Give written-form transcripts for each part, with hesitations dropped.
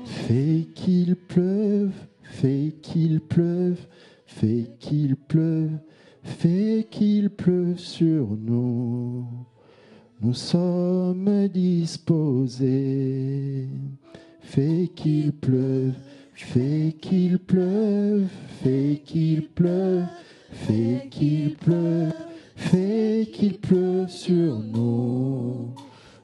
Fais qu'il pleuve, fais qu'il pleuve, fais qu'il pleuve, fais qu'il pleuve sur nous. Nous sommes disposés. Fais qu'il pleuve, fais qu'il pleuve, fais qu'il pleuve, fais qu'il pleuve, fais qu'il pleuve sur nous.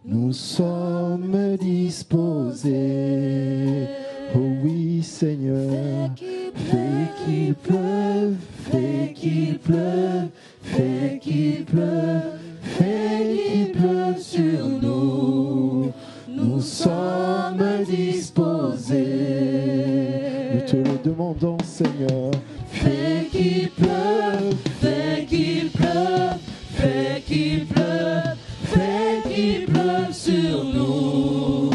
Nous sommes disposés. Oh oui, Seigneur, fais qu'il pleuve, fais qu'il pleuve, fais qu'il pleuve, fais qu'il pleuve sur nous. Nous sommes disposés. Nous te le demandons, Seigneur. Fais qu'il pleuve, fais qu'il pleuve, fais qu'il pleuve, fais qu'il pleuve sur nous.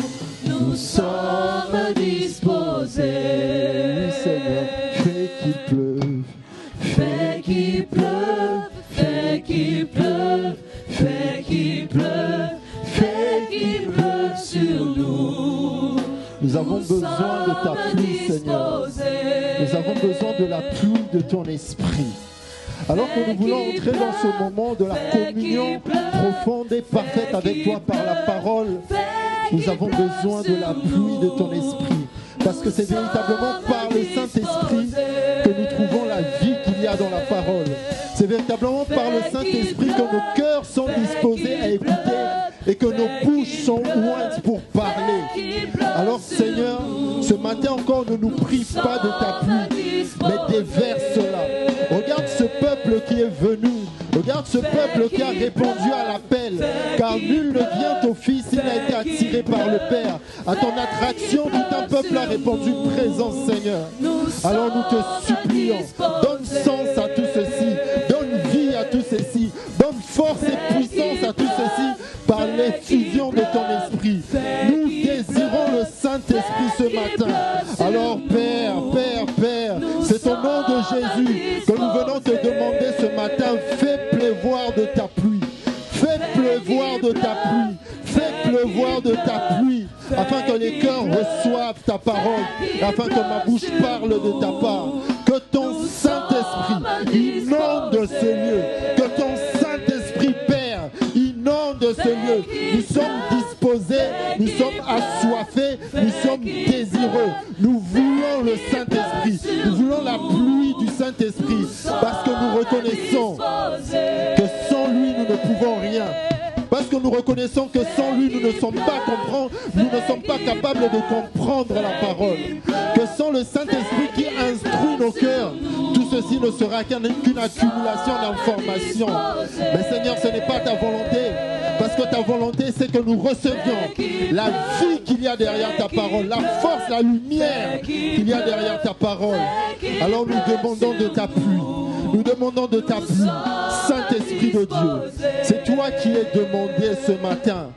Nous sommes disposés. Oui, Seigneur, fais qu'il pleuve, fais qu'il pleuve, fais qu'il pleuve, fais qu'il pleuve, fais qu'il pleuve sur nous. Nous avons besoin de ta pluie, Seigneur. Nous avons besoin de la pluie de ton esprit. Alors que nous voulons entrer dans ce moment de la communion profonde et parfaite avec toi par la parole, nous avons besoin de la pluie de ton esprit. Parce que c'est véritablement par le Saint-Esprit que nous trouvons la vie qu'il y a dans la parole. C'est véritablement par le Saint-Esprit que nos cœurs sont disposés à écouter et que nos bouches sont ouvertes pour parler. Alors Seigneur, ce matin encore, ne nous prive pas de ta pluie, mais déverse-la. Regarde ce peuple qui est venu. Regarde ce peuple qui a répondu à l'appel. Car nul ne vient au Fils, il a été attiré par le Père. À ton attraction, tout un peuple a répondu présent, Seigneur. Alors nous te supplions, donne sens à tout ceci, donne vie à tout ceci, donne force et puissance à tout ceci par l'effusion de ton esprit. Nous désirons le Saint-Esprit ce matin. Alors Père, c'est au nom de Jésus que nous venons te demander ce matin, fais pleuvoir de ta pluie. Fais pleuvoir de ta pluie. Fais pleuvoir de ta pluie, afin que les cœurs reçoivent ta parole, afin que ma bouche parle de ta part. Que ton Saint-Esprit inonde ce lieu. Que ton Saint-Esprit, Père, inonde ce lieu. Nous sommes disposés, nous sommes assoiffés, nous sommes désireux. Nous voulons le Saint-Esprit. Nous voulons la pluie du Saint-Esprit, parce que nous reconnaissons que sans lui, nous ne pouvons rien. Parce que nous reconnaissons que sans lui, nous ne sommes pas capables de comprendre la parole. Que sans le Saint-Esprit qui instruit nos cœurs, tout ceci ne sera qu'une accumulation d'informations. Mais Seigneur, ce n'est pas ta volonté. Parce que ta volonté, c'est que nous recevions la vie qu'il y a derrière ta parole, la force, la lumière qu'il y a derrière ta parole. Alors nous demandons de ta pluie. Nous demandons de ta pluie, Saint-Esprit de Dieu. C'est toi qui es demandé ce matin.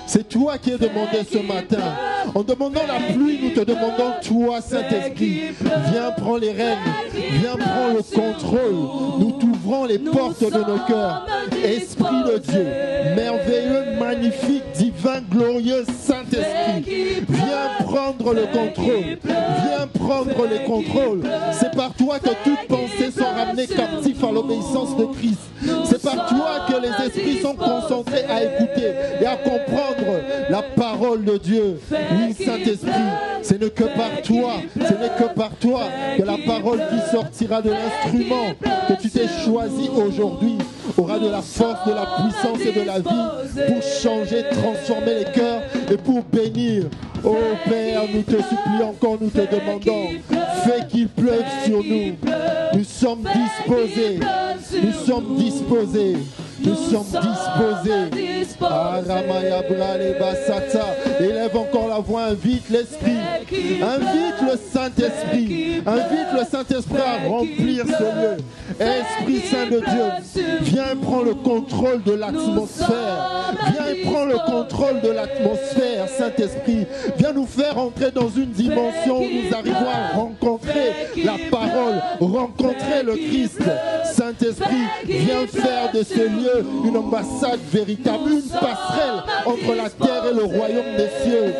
C'est toi qui es demandé ce matin. En demandant la pluie, nous te demandons, toi, Saint-Esprit, viens prendre les rênes, viens prendre le contrôle. Nous t'ouvrons les portes de nos cœurs. Esprit de Dieu, merveilleux, magnifique, divin, glorieux Saint-Esprit, viens prendre le contrôle. Viens prendre le contrôle. C'est par toi que toutes pensées sont ramenées captives à l'obéissance de Christ. C'est par toi que les esprits sont concentrés à écouter et à comprendre la parole de Dieu. Oui, Saint-Esprit, ce n'est que par toi, que la parole qui sortira de l'instrument que tu t'es choisi aujourd'hui aura de la force, de la puissance et de la vie pour changer, transformer les cœurs et pour bénir. Oh Père, nous te supplions encore, nous te demandons, fais qu'il pleuve sur nous. Nous sommes disposés. Nous sommes disposés. Nous sommes disposés. Élève encore la voix, invite l'Esprit. Invite le Saint-Esprit. Invite le Saint-Esprit à remplir ce lieu. Esprit Saint de Dieu, viens prendre le contrôle de l'atmosphère. Viens prendre le contrôle de l'atmosphère, Saint-Esprit. Viens nous faire entrer dans une dimension où nous arrivons à rencontrer la parole, rencontrer le Christ. Saint-Esprit, viens faire de ce lieu une ambassade véritable, une passerelle entre la terre et le royaume des cieux.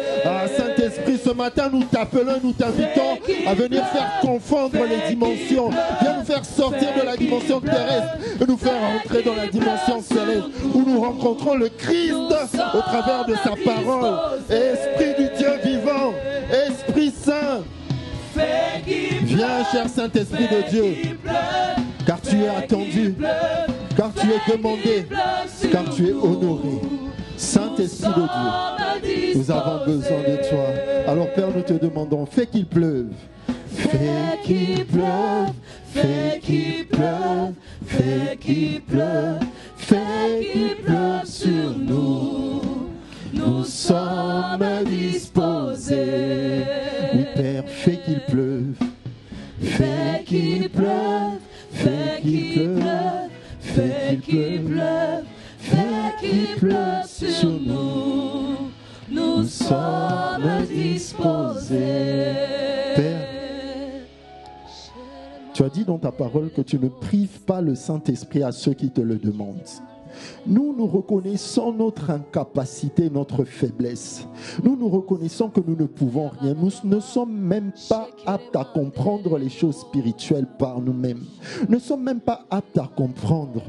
Saint-Esprit, ce matin, nous t'appelons, nous t'invitons à venir faire confondre les dimensions. Viens nous faire sortir de la dimension terrestre et nous faire entrer dans la dimension céleste où nous rencontrons le Christ au travers de sa parole. Esprit du Dieu vivant, Esprit Saint, viens, cher Saint-Esprit de Dieu, car tu es attendu, car tu es demandé, car tu es honoré. Saint-Esprit de Dieu, nous avons besoin de toi. Alors Père, nous te demandons, fais qu'il pleuve. Fais qu'il pleuve, fais qu'il pleuve, fais qu'il pleuve, fais qu'il pleuve sur nous. Nous sommes disposés. Oui, Père, fais qu'il pleuve. Fais qu'il pleuve, fais qu'il pleuve, fais qu'il pleuve, fais qu'il pleuve sur nous. Nous sommes disposés. Père, tu as dit dans ta parole que tu ne prives pas le Saint-Esprit à ceux qui te le demandent. Nous reconnaissons notre incapacité, notre faiblesse. Nous reconnaissons que nous ne pouvons rien. Nous ne sommes même pas aptes à comprendre les choses spirituelles par nous-mêmes. Nous ne sommes même pas aptes à comprendre.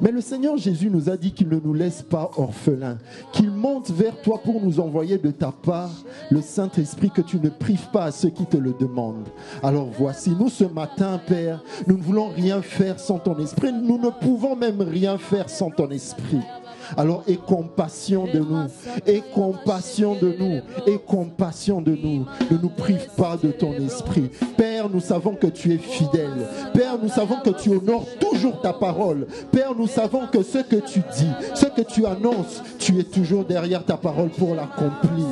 Mais le Seigneur Jésus nous a dit qu'il ne nous laisse pas orphelins, qu'il monte vers toi pour nous envoyer de ta part le Saint-Esprit que tu ne prives pas à ceux qui te le demandent. Alors voici, nous ce matin, Père, nous ne voulons rien faire sans ton Esprit. Nous ne pouvons même rien faire sans ton Esprit. Alors aie compassion de nous, aie compassion de nous, aie compassion de nous. Ne nous prive pas de ton Esprit. Père, nous savons que tu es fidèle. Père, nous savons que tu honores toujours ta parole. Père, nous savons que ce que tu dis, ce que tu annonces, tu es toujours derrière ta parole pour l'accomplir.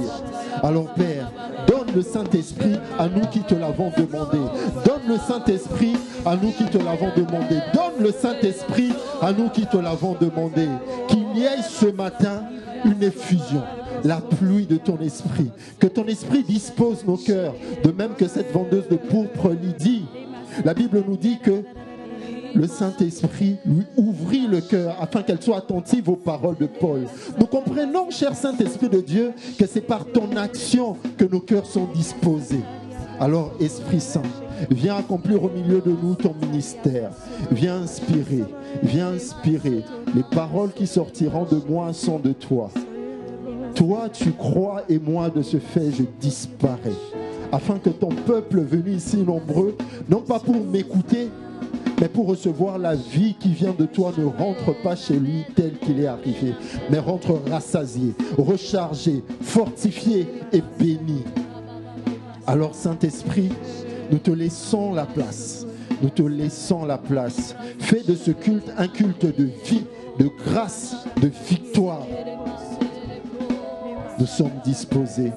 Alors Père, donne le Saint-Esprit à nous qui te l'avons demandé. Donne le Saint-Esprit à nous qui te l'avons demandé. Donne le Saint-Esprit à nous qui te l'avons demandé. Qu'il y ait ce matin une effusion, la pluie de ton esprit. Que ton esprit dispose nos cœurs, de même que cette vendeuse de pourpre Lydie. La Bible nous dit que le Saint-Esprit lui ouvrit le cœur afin qu'elle soit attentive aux paroles de Paul. Nous comprenons, cher Saint-Esprit de Dieu, que c'est par ton action que nos cœurs sont disposés. Alors, Esprit Saint, viens accomplir au milieu de nous ton ministère. Viens inspirer. Les paroles qui sortiront de moi sont de toi. Toi, tu crois et moi, de ce fait, je disparais. Afin que ton peuple venu ici nombreux, non pas pour m'écouter, mais pour recevoir la vie qui vient de toi, ne rentre pas chez lui tel qu'il est arrivé, mais rentre rassasié, rechargé, fortifié et béni. Alors, Saint-Esprit, nous te laissons la place. Nous te laissons la place. Fais de ce culte un culte de vie, de grâce, de victoire. Nous sommes disposés.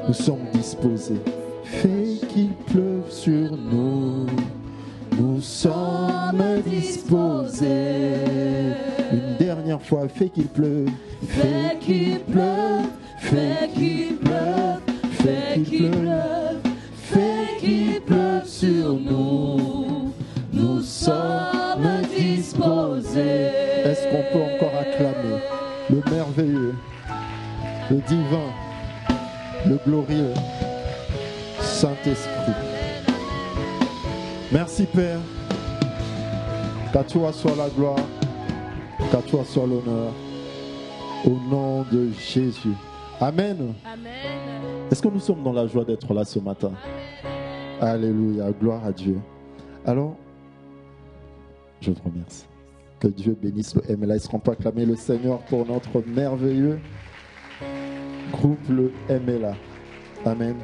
Nous sommes disposés. Fais qu'il pleuve sur nous. Nous sommes disposés. Une dernière fois, fais qu'il pleuve. Fais qu'il pleuve. Fais qu'il pleuve. Fais qu'il pleuve. Fais qu'il pleuve sur nous. Nous sommes disposés. Est-ce qu'on peut encore acclamer le merveilleux, le divin, le glorieux Saint-Esprit? Merci Père. Qu'à toi soit la gloire, qu'à toi soit l'honneur. Au nom de Jésus. Amen. Amen. Est-ce que nous sommes dans la joie d'être là ce matin? Amen. Alléluia, gloire à Dieu. Alors, je vous remercie. Que Dieu bénisse le MLA. Est-ce qu'on peut acclamer le Seigneur pour notre merveilleux groupe, le MLA? Amen.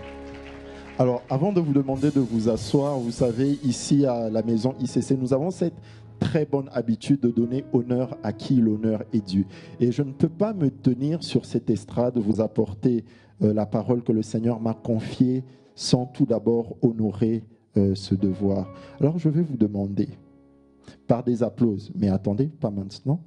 Alors, avant de vous demander de vous asseoir, vous savez, ici à la maison ICC, nous avons cette très bonne habitude de donner honneur à qui l'honneur est dû. Et je ne peux pas me tenir sur cette estrade, vous apporter la parole que le Seigneur m'a confiée sans tout d'abord honorer ce devoir. Alors, je vais vous demander, par des applaudissements, mais attendez, pas maintenant,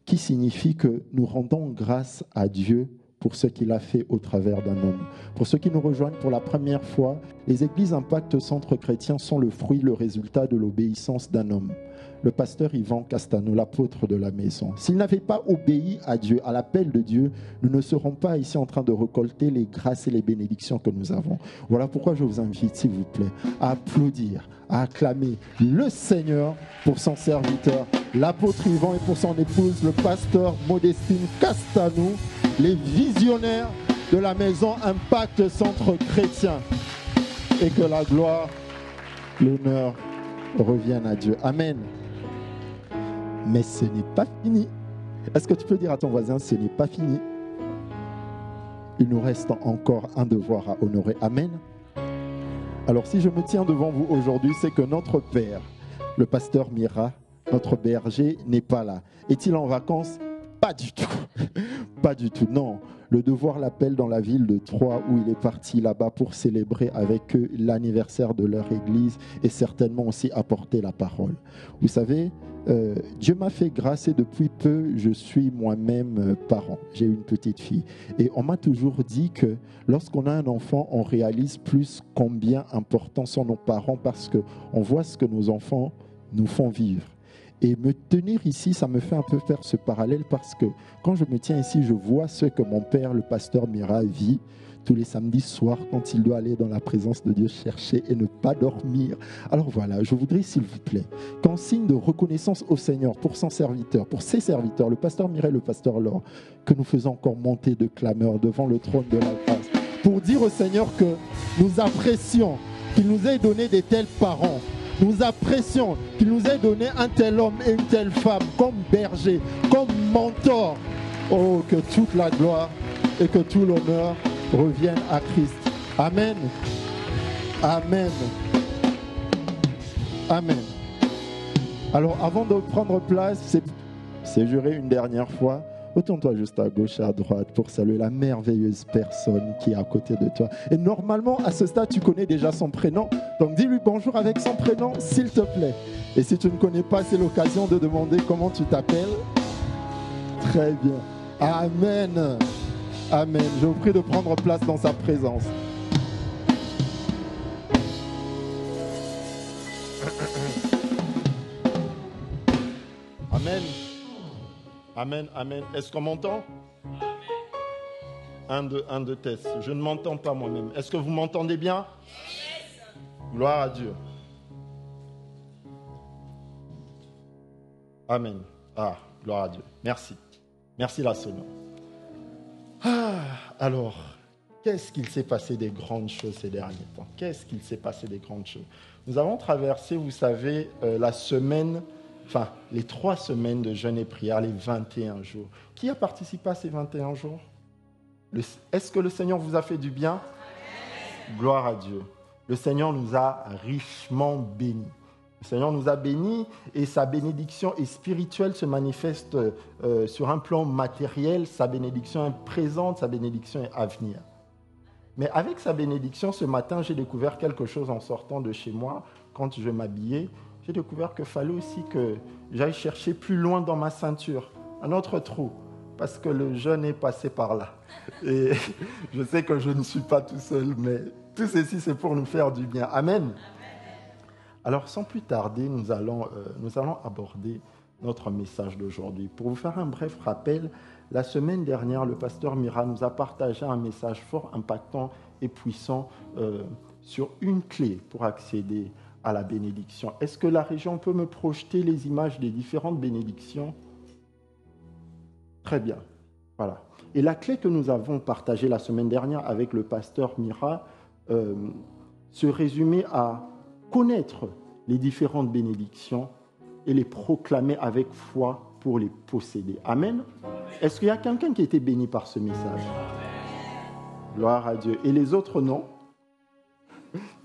qui signifie que nous rendons grâce à Dieu pour ce qu'il a fait au travers d'un homme. Pour ceux qui nous rejoignent pour la première fois, les églises Impact Centre Chrétien sont le fruit, le résultat de l'obéissance d'un homme. Le pasteur Yvan Castano, l'apôtre de la maison. S'il n'avait pas obéi à Dieu, à l'appel de Dieu, nous ne serons pas ici en train de récolter les grâces et les bénédictions que nous avons. Voilà pourquoi je vous invite, s'il vous plaît, à applaudir, à acclamer le Seigneur pour son serviteur, l'apôtre Yvan, et pour son épouse, le pasteur Modestine Castano, les visionnaires de la maison Impact Centre Chrétien. Et que la gloire, l'honneur reviennent à Dieu. Amen. Mais ce n'est pas fini. Est-ce que tu peux dire à ton voisin, ce n'est pas fini? Il nous reste encore un devoir à honorer. Amen. Alors si je me tiens devant vous aujourd'hui, c'est que notre père, le pasteur Mira, notre berger, n'est pas là. Est-il en vacances? Pas du tout. Pas du tout, non. Le devoir l'appelle dans la ville de Troyes où il est parti là-bas pour célébrer avec eux l'anniversaire de leur église et certainement aussi apporter la parole. Vous savez, Dieu m'a fait grâce et depuis peu, je suis moi-même parent. J'ai une petite fille. Et on m'a toujours dit que lorsqu'on a un enfant, on réalise plus combien importants sont nos parents parce qu'on voit ce que nos enfants nous font vivre. Et me tenir ici, ça me fait un peu faire ce parallèle parce que quand je me tiens ici, je vois ce que mon père, le pasteur Mira, vit tous les samedis soirs quand il doit aller dans la présence de Dieu chercher et ne pas dormir. Alors voilà, je voudrais s'il vous plaît qu'en signe de reconnaissance au Seigneur pour son serviteur, pour ses serviteurs, le pasteur Mira et le pasteur Laure, que nous faisons encore monter de clameurs devant le trône de la grâce, pour dire au Seigneur que nous apprécions qu'il nous ait donné des tels parents. Nous apprécions qu'il nous ait donné un tel homme et une telle femme comme berger, comme mentor. Oh, que toute la gloire et que tout l'honneur reviennent à Christ. Amen. Amen. Amen. Alors, avant de prendre place, c'est juré une dernière fois. Retourne-toi juste à gauche et à droite pour saluer la merveilleuse personne qui est à côté de toi. Et normalement, à ce stade, tu connais déjà son prénom. Donc, dis-lui bonjour avec son prénom, s'il te plaît. Et si tu ne connais pas, c'est l'occasion de demander comment tu t'appelles. Très bien. Amen. Amen. Je vous prie de prendre place dans sa présence. Amen. Amen, amen. Est-ce qu'on m'entend? Un, deux, test. Je ne m'entends pas moi-même. Est-ce que vous m'entendez bien? Gloire à Dieu. Amen. Ah, gloire à Dieu. Merci. Merci la Sono. Alors, qu'est-ce qu'il s'est passé des grandes choses ces derniers temps? Qu'est-ce qu'il s'est passé des grandes choses? Nous avons traversé, vous savez, les 3 semaines de jeûne et prière, les 21 jours. Qui a participé à ces 21 jours? Est-ce que le Seigneur vous a fait du bien? Gloire à Dieu. Le Seigneur nous a richement bénis. Le Seigneur nous a bénis et sa bénédiction est spirituelle, se manifeste sur un plan matériel. Sa bénédiction est présente, sa bénédiction est à venir. Mais avec sa bénédiction, ce matin, j'ai découvert quelque chose en sortant de chez moi. Quand je m'habillais, j'ai découvert qu'il fallait aussi que j'aille chercher plus loin dans ma ceinture, un autre trou, parce que le jeûne est passé par là. Et je sais que je ne suis pas tout seul, mais tout ceci, c'est pour nous faire du bien. Amen. Alors, sans plus tarder, nous allons aborder notre message d'aujourd'hui. Pour vous faire un bref rappel, la semaine dernière, le pasteur Mira nous a partagé un message fort impactant et puissant sur une clé pour accéder à la bénédiction. Est-ce que la région peut me projeter les images des différentes bénédictions? Très bien. Voilà. Et la clé que nous avons partagée la semaine dernière avec le pasteur Mira se résumait à connaître les différentes bénédictions et les proclamer avec foi pour les posséder. Amen. Est-ce qu'il y a quelqu'un qui a été béni par ce message? Gloire à Dieu. Et les autres, non?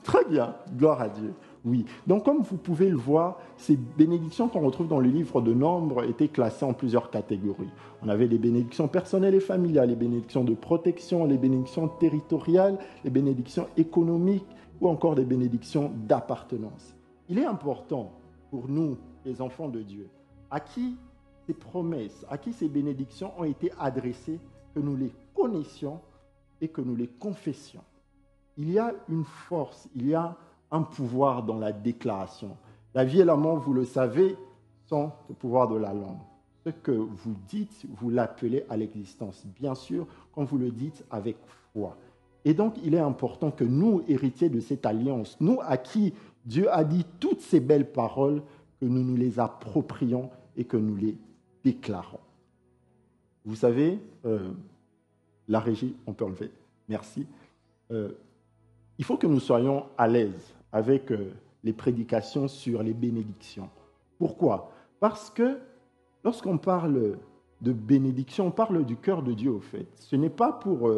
Très bien. Gloire à Dieu. Oui. Donc, comme vous pouvez le voir, ces bénédictions qu'on retrouve dans le livre de Nombres étaient classées en plusieurs catégories. On avait les bénédictions personnelles et familiales, les bénédictions de protection, les bénédictions territoriales, les bénédictions économiques ou encore des bénédictions d'appartenance. Il est important pour nous, les enfants de Dieu, à qui ces promesses, à qui ces bénédictions ont été adressées, que nous les connaissions et que nous les confessions. Il y a une force, il y a un pouvoir dans la déclaration. La vie et la mort, vous le savez, sont le pouvoir de la langue. Ce que vous dites, vous l'appelez à l'existence. Bien sûr, quand vous le dites avec foi. Et donc, il est important que nous, héritiers de cette alliance, nous à qui Dieu a dit toutes ces belles paroles, que nous nous les approprions et que nous les déclarons. Vous savez, la régie, on peut enlever, merci. Il faut que nous soyons à l'aise avec les prédications sur les bénédictions. Pourquoi ? Parce que lorsqu'on parle de bénédiction, on parle du cœur de Dieu, au fait. Ce n'est pas pour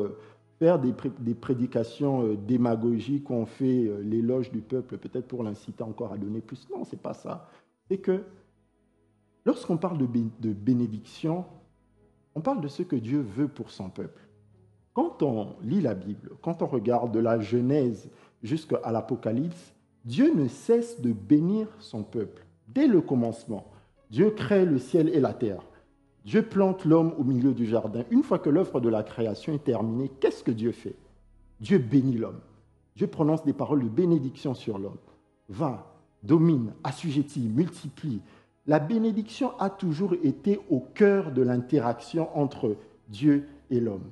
faire des prédications démagogiques où on fait l'éloge du peuple, peut-être pour l'inciter encore à donner plus. Non, ce n'est pas ça. C'est que lorsqu'on parle de bénédiction, on parle de ce que Dieu veut pour son peuple. Quand on lit la Bible, quand on regarde de la Genèse jusqu'à l'Apocalypse, Dieu ne cesse de bénir son peuple. Dès le commencement, Dieu crée le ciel et la terre. Dieu plante l'homme au milieu du jardin. Une fois que l'œuvre de la création est terminée, qu'est-ce que Dieu fait ? Dieu bénit l'homme. Dieu prononce des paroles de bénédiction sur l'homme. Va, domine, assujettis, multiplie. La bénédiction a toujours été au cœur de l'interaction entre Dieu et l'homme.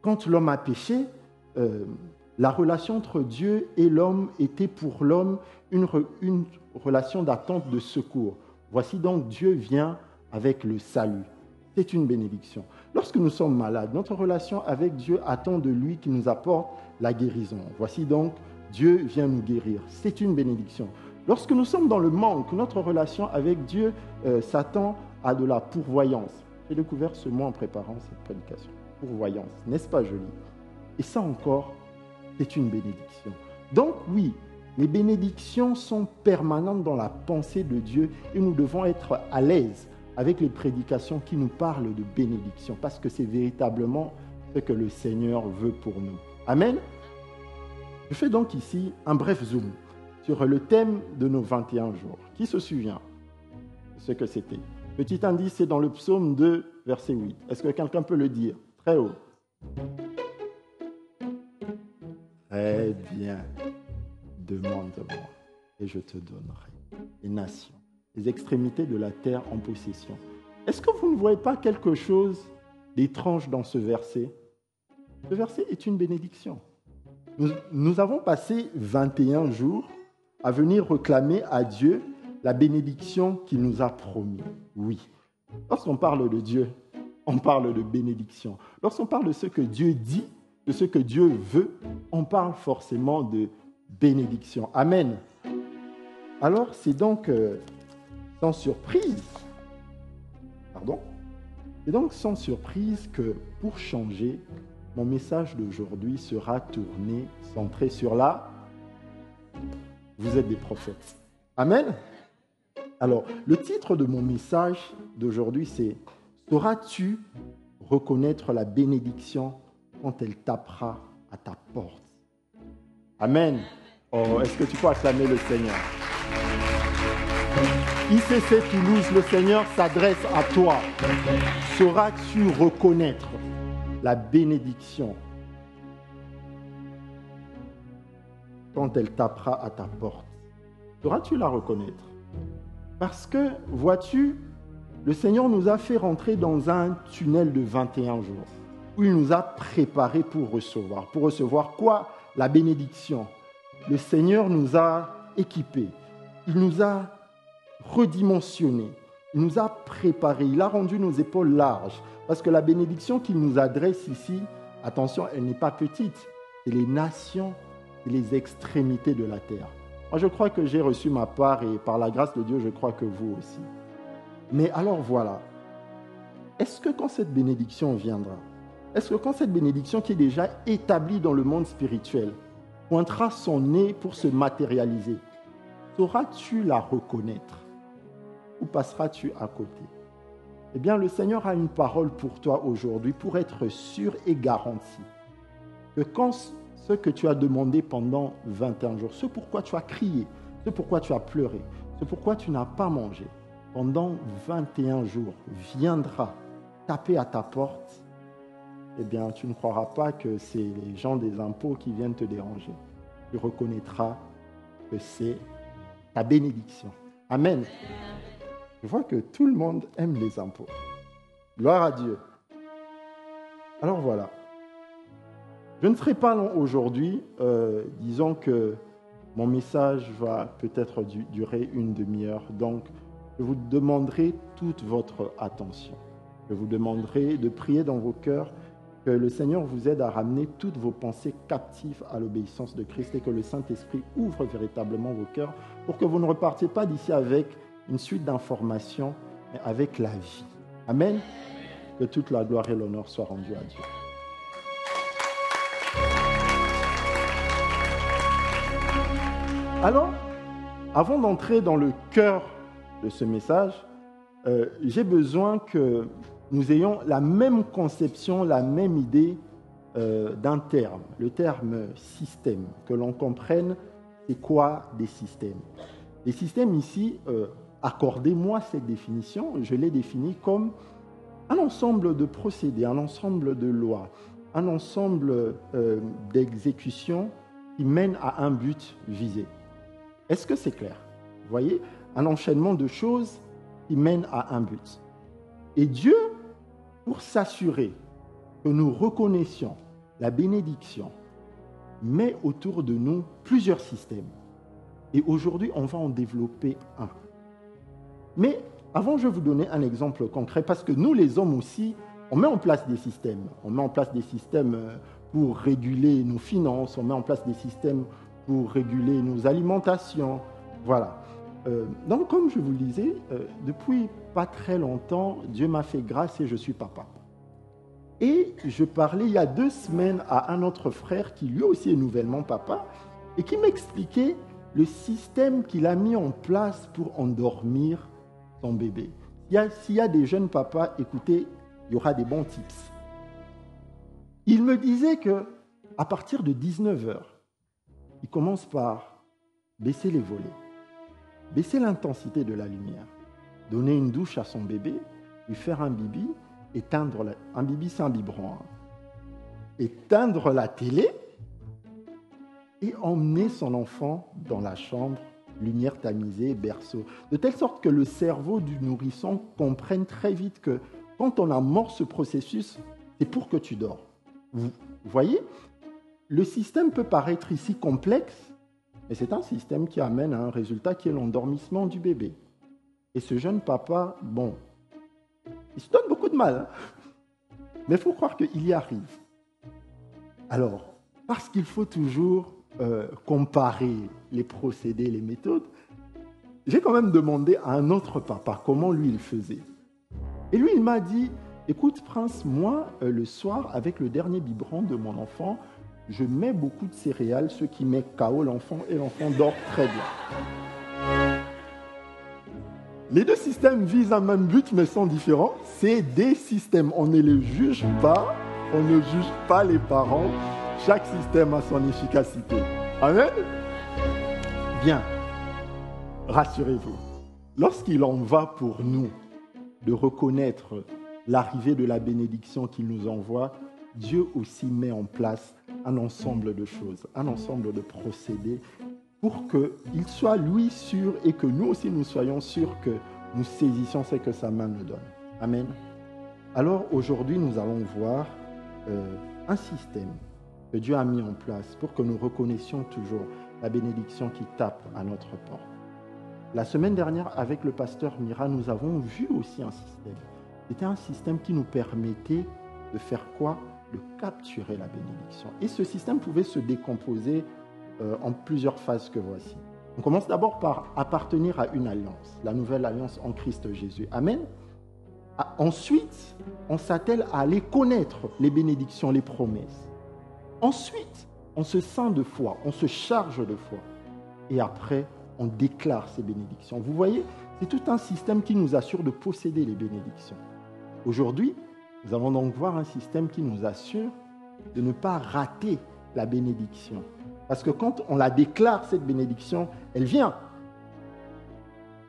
Quand l'homme a péché, la relation entre Dieu et l'homme était pour l'homme une relation d'attente de secours. Voici donc Dieu vient avec le salut. C'est une bénédiction. Lorsque nous sommes malades, notre relation avec Dieu attend de lui qu'il nous apporte la guérison. Voici donc Dieu vient nous guérir. C'est une bénédiction. Lorsque nous sommes dans le manque, notre relation avec Dieu s'attend à de la pourvoyance. J'ai découvert ce mot en préparant cette prédication. Pourvoyance, n'est-ce pas joli? Et ça encore, c'est une bénédiction. Donc oui, les bénédictions sont permanentes dans la pensée de Dieu et nous devons être à l'aise avec les prédications qui nous parlent de bénédiction parce que c'est véritablement ce que le Seigneur veut pour nous. Amen. Je fais donc ici un bref zoom sur le thème de nos 21 jours. Qui se souvient de ce que c'était? Petit indice, c'est dans le psaume 2, verset 8. Est-ce que quelqu'un peut le dire? Très haut. Très bien. Demande-moi et je te donnerai les nations, les extrémités de la terre en possession. Est-ce que vous ne voyez pas quelque chose d'étrange dans ce verset? Ce verset est une bénédiction. Nous avons passé 21 jours à venir réclamer à Dieu la bénédiction qu'il nous a promis. Oui. Lorsqu'on parle de Dieu, on parle de bénédiction. Lorsqu'on parle de ce que Dieu dit, de ce que Dieu veut, on parle forcément de bénédiction. Amen. Alors, c'est donc sans surprise, c'est donc sans surprise que pour changer, mon message d'aujourd'hui sera tourné, centré sur la... Vous êtes des prophètes. Amen. Alors, le titre de mon message d'aujourd'hui, c'est « Sauras-tu reconnaître la bénédiction quand elle tapera à ta porte ?» Amen. Oh, est-ce que tu peux acclamer le Seigneur? ICC Toulouse, le Seigneur s'adresse à toi. Sauras-tu reconnaître la bénédiction quand elle tapera à ta porte? Sauras-tu la reconnaître? Parce que, vois-tu, le Seigneur nous a fait rentrer dans un tunnel de 21 jours où il nous a préparés pour recevoir. Pour recevoir quoi? La bénédiction. Le Seigneur nous a équipés. Il nous a redimensionnés. Il nous a préparés. Il a rendu nos épaules larges. Parce que la bénédiction qu'il nous adresse ici, attention, elle n'est pas petite. C'est les nations et les extrémités de la terre. Moi, je crois que j'ai reçu ma part et par la grâce de Dieu, je crois que vous aussi. Mais alors voilà. Est-ce que quand cette bénédiction viendra, est-ce que quand cette bénédiction qui est déjà établie dans le monde spirituel pointera son nez pour se matérialiser, sauras-tu la reconnaître ou passeras-tu à côté? Eh bien, le Seigneur a une parole pour toi aujourd'hui pour être sûr et garanti que quand ce que tu as demandé pendant 21 jours, ce pourquoi tu as crié, ce pourquoi tu as pleuré, ce pourquoi tu n'as pas mangé, pendant 21 jours, viendra taper à ta porte, eh bien, tu ne croiras pas que c'est les gens des impôts qui viennent te déranger. Tu reconnaîtras que c'est ta bénédiction. Amen. Je vois que tout le monde aime les impôts. Gloire à Dieu. Alors voilà. Je ne serai pas long aujourd'hui. Disons que mon message va peut-être durer une demi-heure. Donc, je vous demanderai toute votre attention. Je vous demanderai de prier dans vos cœurs que le Seigneur vous aide à ramener toutes vos pensées captives à l'obéissance de Christ et que le Saint-Esprit ouvre véritablement vos cœurs pour que vous ne repartiez pas d'ici avec une suite d'informations, mais avec la vie. Amen. Que toute la gloire et l'honneur soient rendus à Dieu. Alors, avant d'entrer dans le cœur de ce message, j'ai besoin que nous ayons la même conception, la même idée d'un terme, le terme système, que l'on comprenne c'est quoi des systèmes. Les systèmes ici, accordez-moi cette définition, je l'ai défini comme un ensemble de procédés, un ensemble de lois, un ensemble d'exécutions qui mènent à un but visé. Est-ce que c'est clair? Vous voyez, un enchaînement de choses qui mènent à un but. Et Dieu, pour s'assurer que nous reconnaissions la bénédiction, met autour de nous plusieurs systèmes. Et aujourd'hui, on va en développer un. Mais avant, je vais vous donner un exemple concret, parce que nous, les hommes aussi, on met en place des systèmes. On met en place des systèmes pour réguler nos finances, on met en place des systèmes pour réguler nos alimentations. Voilà. Donc, comme je vous le disais, depuis pas très longtemps, Dieu m'a fait grâce et je suis papa. Et je parlais il y a 2 semaines à un autre frère qui lui aussi est nouvellement papa et qui m'expliquait le système qu'il a mis en place pour endormir son bébé. S'il y a des jeunes papas, écoutez, il y aura des bons tips. Il me disait qu'à partir de 19h, il commence par baisser les volets, baisser l'intensité de la lumière, donner une douche à son bébé, lui faire un bibi, éteindre un bibi, c'est un biberon, éteindre la télé et emmener son enfant dans la chambre, lumière tamisée, berceau, de telle sorte que le cerveau du nourrisson comprenne très vite que quand on amorce ce processus, c'est pour que tu dors. Vous voyez, le système peut paraître ici complexe, mais c'est un système qui amène à un résultat qui est l'endormissement du bébé. Et ce jeune papa, bon, il se donne beaucoup de mal, mais il faut croire qu'il y arrive. Alors, parce qu'il faut toujours comparer les procédés, les méthodes, j'ai quand même demandé à un autre papa comment lui il faisait. Et lui, il m'a dit, écoute Prince, moi, le soir, avec le dernier biberon de mon enfant, je mets beaucoup de céréales, ce qui met KO l'enfant et l'enfant dort très bien. Les 2 systèmes visent un même but, mais sont différents. C'est des systèmes. On ne les juge pas. On ne juge pas les parents. Chaque système a son efficacité. Amen? Bien. Rassurez-vous. Lorsqu'il en va pour nous de reconnaître l'arrivée de la bénédiction qu'il nous envoie, Dieu aussi met en place un ensemble de choses, un ensemble de procédés pour qu'il soit lui sûr et que nous aussi nous soyons sûrs que nous saisissions ce que sa main nous donne. Amen. Alors aujourd'hui, nous allons voir un système que Dieu a mis en place pour que nous reconnaissions toujours la bénédiction qui tape à notre porte. La semaine dernière, avec le pasteur Mira, nous avons vu aussi un système. C'était un système qui nous permettait de faire quoi? De capturer la bénédiction. Et ce système pouvait se décomposer en plusieurs phases que voici. On commence d'abord par appartenir à une alliance, la nouvelle alliance en Christ Jésus. Amen. Ensuite, on s'attelle à aller connaître les bénédictions, les promesses. Ensuite, on se ceint de foi, on se charge de foi. Et après, on déclare ces bénédictions. Vous voyez, c'est tout un système qui nous assure de posséder les bénédictions. Aujourd'hui, nous allons donc voir un système qui nous assure de ne pas rater la bénédiction. Parce que quand on la déclare, cette bénédiction, elle vient.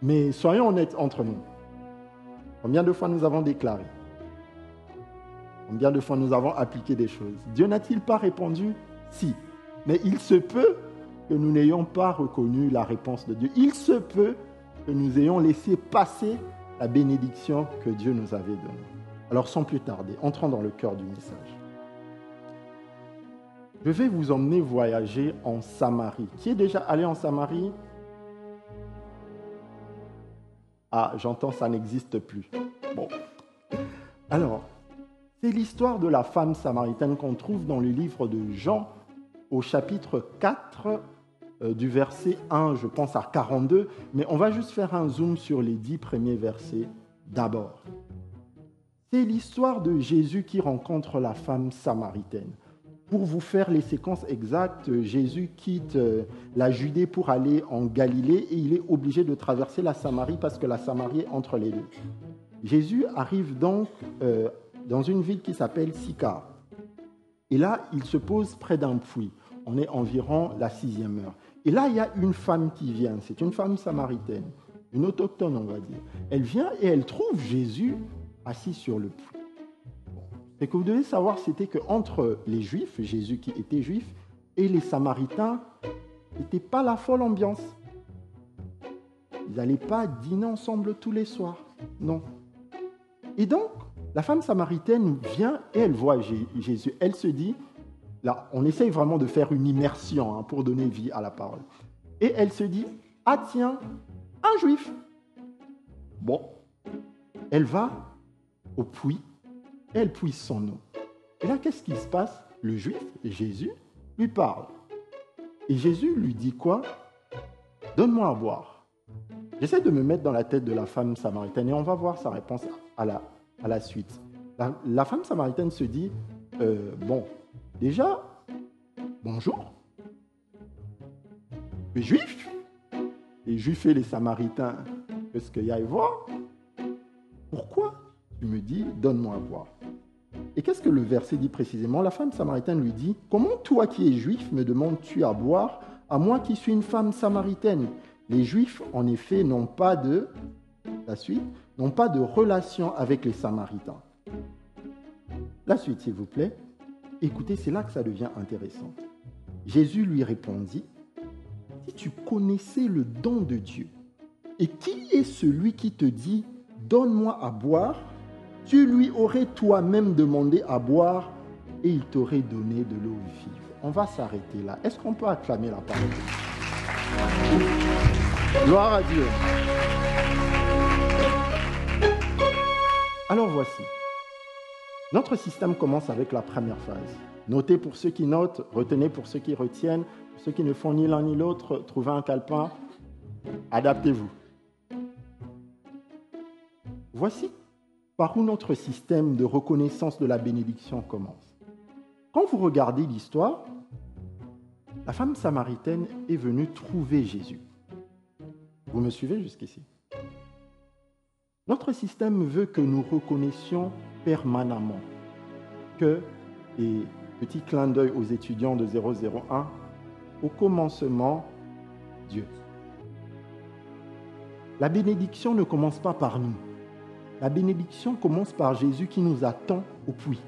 Mais soyons honnêtes entre nous. Combien de fois nous avons déclaré? Combien de fois nous avons appliqué des choses? Dieu n'a-t-il pas répondu? Si. Mais il se peut que nous n'ayons pas reconnu la réponse de Dieu. Il se peut que nous ayons laissé passer la bénédiction que Dieu nous avait donnée. Alors sans plus tarder, entrons dans le cœur du message. Je vais vous emmener voyager en Samarie. Qui est déjà allé en Samarie? Ah, j'entends, ça n'existe plus. Bon. Alors, c'est l'histoire de la femme samaritaine qu'on trouve dans le livre de Jean, au chapitre 4, du verset 1, je pense, à 42. Mais on va juste faire un zoom sur les 10 premiers versets d'abord. C'est l'histoire de Jésus qui rencontre la femme samaritaine. Pour vous faire les séquences exactes, Jésus quitte la Judée pour aller en Galilée et il est obligé de traverser la Samarie parce que la Samarie est entre les deux. Jésus arrive donc dans une ville qui s'appelle Sychar. Et là, il se pose près d'un puits. On est environ la 6e heure. Et là, il y a une femme qui vient. C'est une femme samaritaine, une autochtone, on va dire. Elle vient et elle trouve Jésus assis sur le puits. Ce que vous devez savoir, c'était qu'entre les Juifs, Jésus qui était juif, et les Samaritains, n'était pas la folle ambiance. Ils n'allaient pas dîner ensemble tous les soirs. Non. Et donc, la femme samaritaine vient et elle voit Jésus. Elle se dit, là, on essaye vraiment de faire une immersion pour donner vie à la parole. Et elle se dit, ah tiens, un juif. Bon, elle va au puits et elle puise son eau. Et là, qu'est-ce qui se passe? Le juif, Jésus, lui parle. Et Jésus lui dit quoi? Donne-moi à boire. J'essaie de me mettre dans la tête de la femme samaritaine et on va voir sa réponse à la suite. La femme samaritaine se dit, bon, déjà, bonjour. Les juifs et les samaritains, qu'est-ce qu'il y a à y voir? Pourquoi tu me dis, donne-moi à boire? Et qu'est-ce que le verset dit précisément? La femme samaritaine lui dit, comment toi qui es juif me demandes-tu à boire, à moi qui suis une femme samaritaine? Les juifs, en effet, n'ont pas de relation avec les samaritains. La suite, s'il vous plaît. Écoutez, c'est là que ça devient intéressant. Jésus lui répondit, si tu connaissais le don de Dieu, et qui est celui qui te dit, donne-moi à boire, tu lui aurais toi-même demandé à boire et il t'aurait donné de l'eau vive. On va s'arrêter là. Est-ce qu'on peut acclamer la parole de Dieu? Gloire à Dieu. Alors voici. Notre système commence avec la première phase. Notez pour ceux qui notent, retenez pour ceux qui retiennent, pour ceux qui ne font ni l'un ni l'autre, trouvez un calepin, adaptez-vous. Voici par où notre système de reconnaissance de la bénédiction commence. Quand vous regardez l'histoire, la femme samaritaine est venue trouver Jésus. Vous me suivez jusqu'ici? Notre système veut que nous reconnaissions permanemment que, et petit clin d'œil aux étudiants de 001, au commencement, Dieu. La bénédiction ne commence pas par nous. La bénédiction commence par Jésus qui nous attend au puits.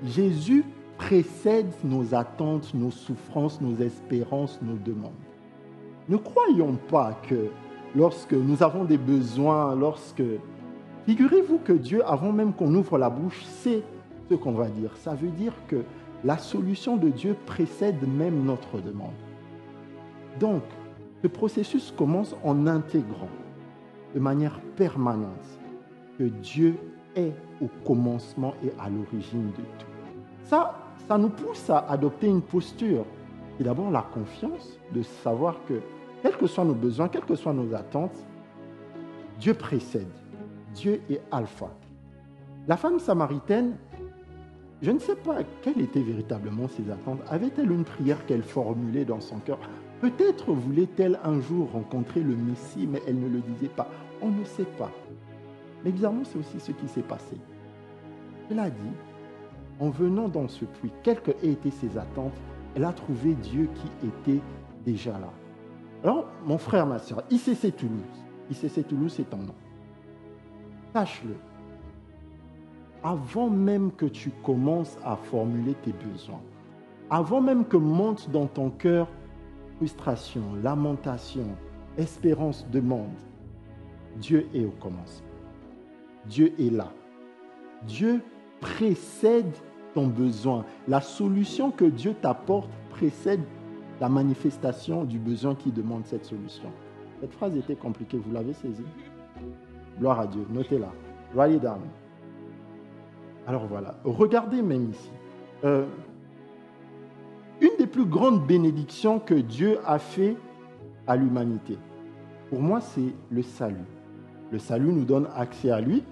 Jésus précède nos attentes, nos souffrances, nos espérances, nos demandes. Ne croyons pas que lorsque nous avons des besoins, figurez-vous que Dieu, avant même qu'on ouvre la bouche, sait ce qu'on va dire. Ça veut dire que la solution de Dieu précède même notre demande. Donc, ce processus commence en intégrant de manière permanente que Dieu est au commencement et à l'origine de tout. Ça nous pousse à adopter une posture et d'abord la confiance de savoir que, quels que soient nos besoins, quelles que soient nos attentes, Dieu précède. Dieu est alpha. La femme samaritaine, je ne sais pas quelles étaient véritablement ses attentes. Avait-elle une prière qu'elle formulait dans son cœur? Peut-être voulait-elle un jour rencontrer le Messie, mais elle ne le disait pas. On ne sait pas. Mais bizarrement, c'est aussi ce qui s'est passé. Cela dit, en venant dans ce puits, quelles qu'aient été ses attentes, elle a trouvé Dieu qui était déjà là. Alors, mon frère, ma soeur, ICC Toulouse. ICC Toulouse, c'est ton nom. Sache-le. avant même que tu commences à formuler tes besoins, avant même que monte dans ton cœur frustration, lamentation, espérance, demande, Dieu est au commencement. Dieu est là. Dieu précède ton besoin. La solution que Dieu t'apporte précède la manifestation du besoin qui demande cette solution. Cette phrase était compliquée, vous l'avez saisie? Gloire à Dieu, notez-la. Write it down. Alors voilà, regardez même ici. Une des plus grandes bénédictions que Dieu a fait à l'humanité, pour moi, c'est le salut. Le salut nous donne accès à lui.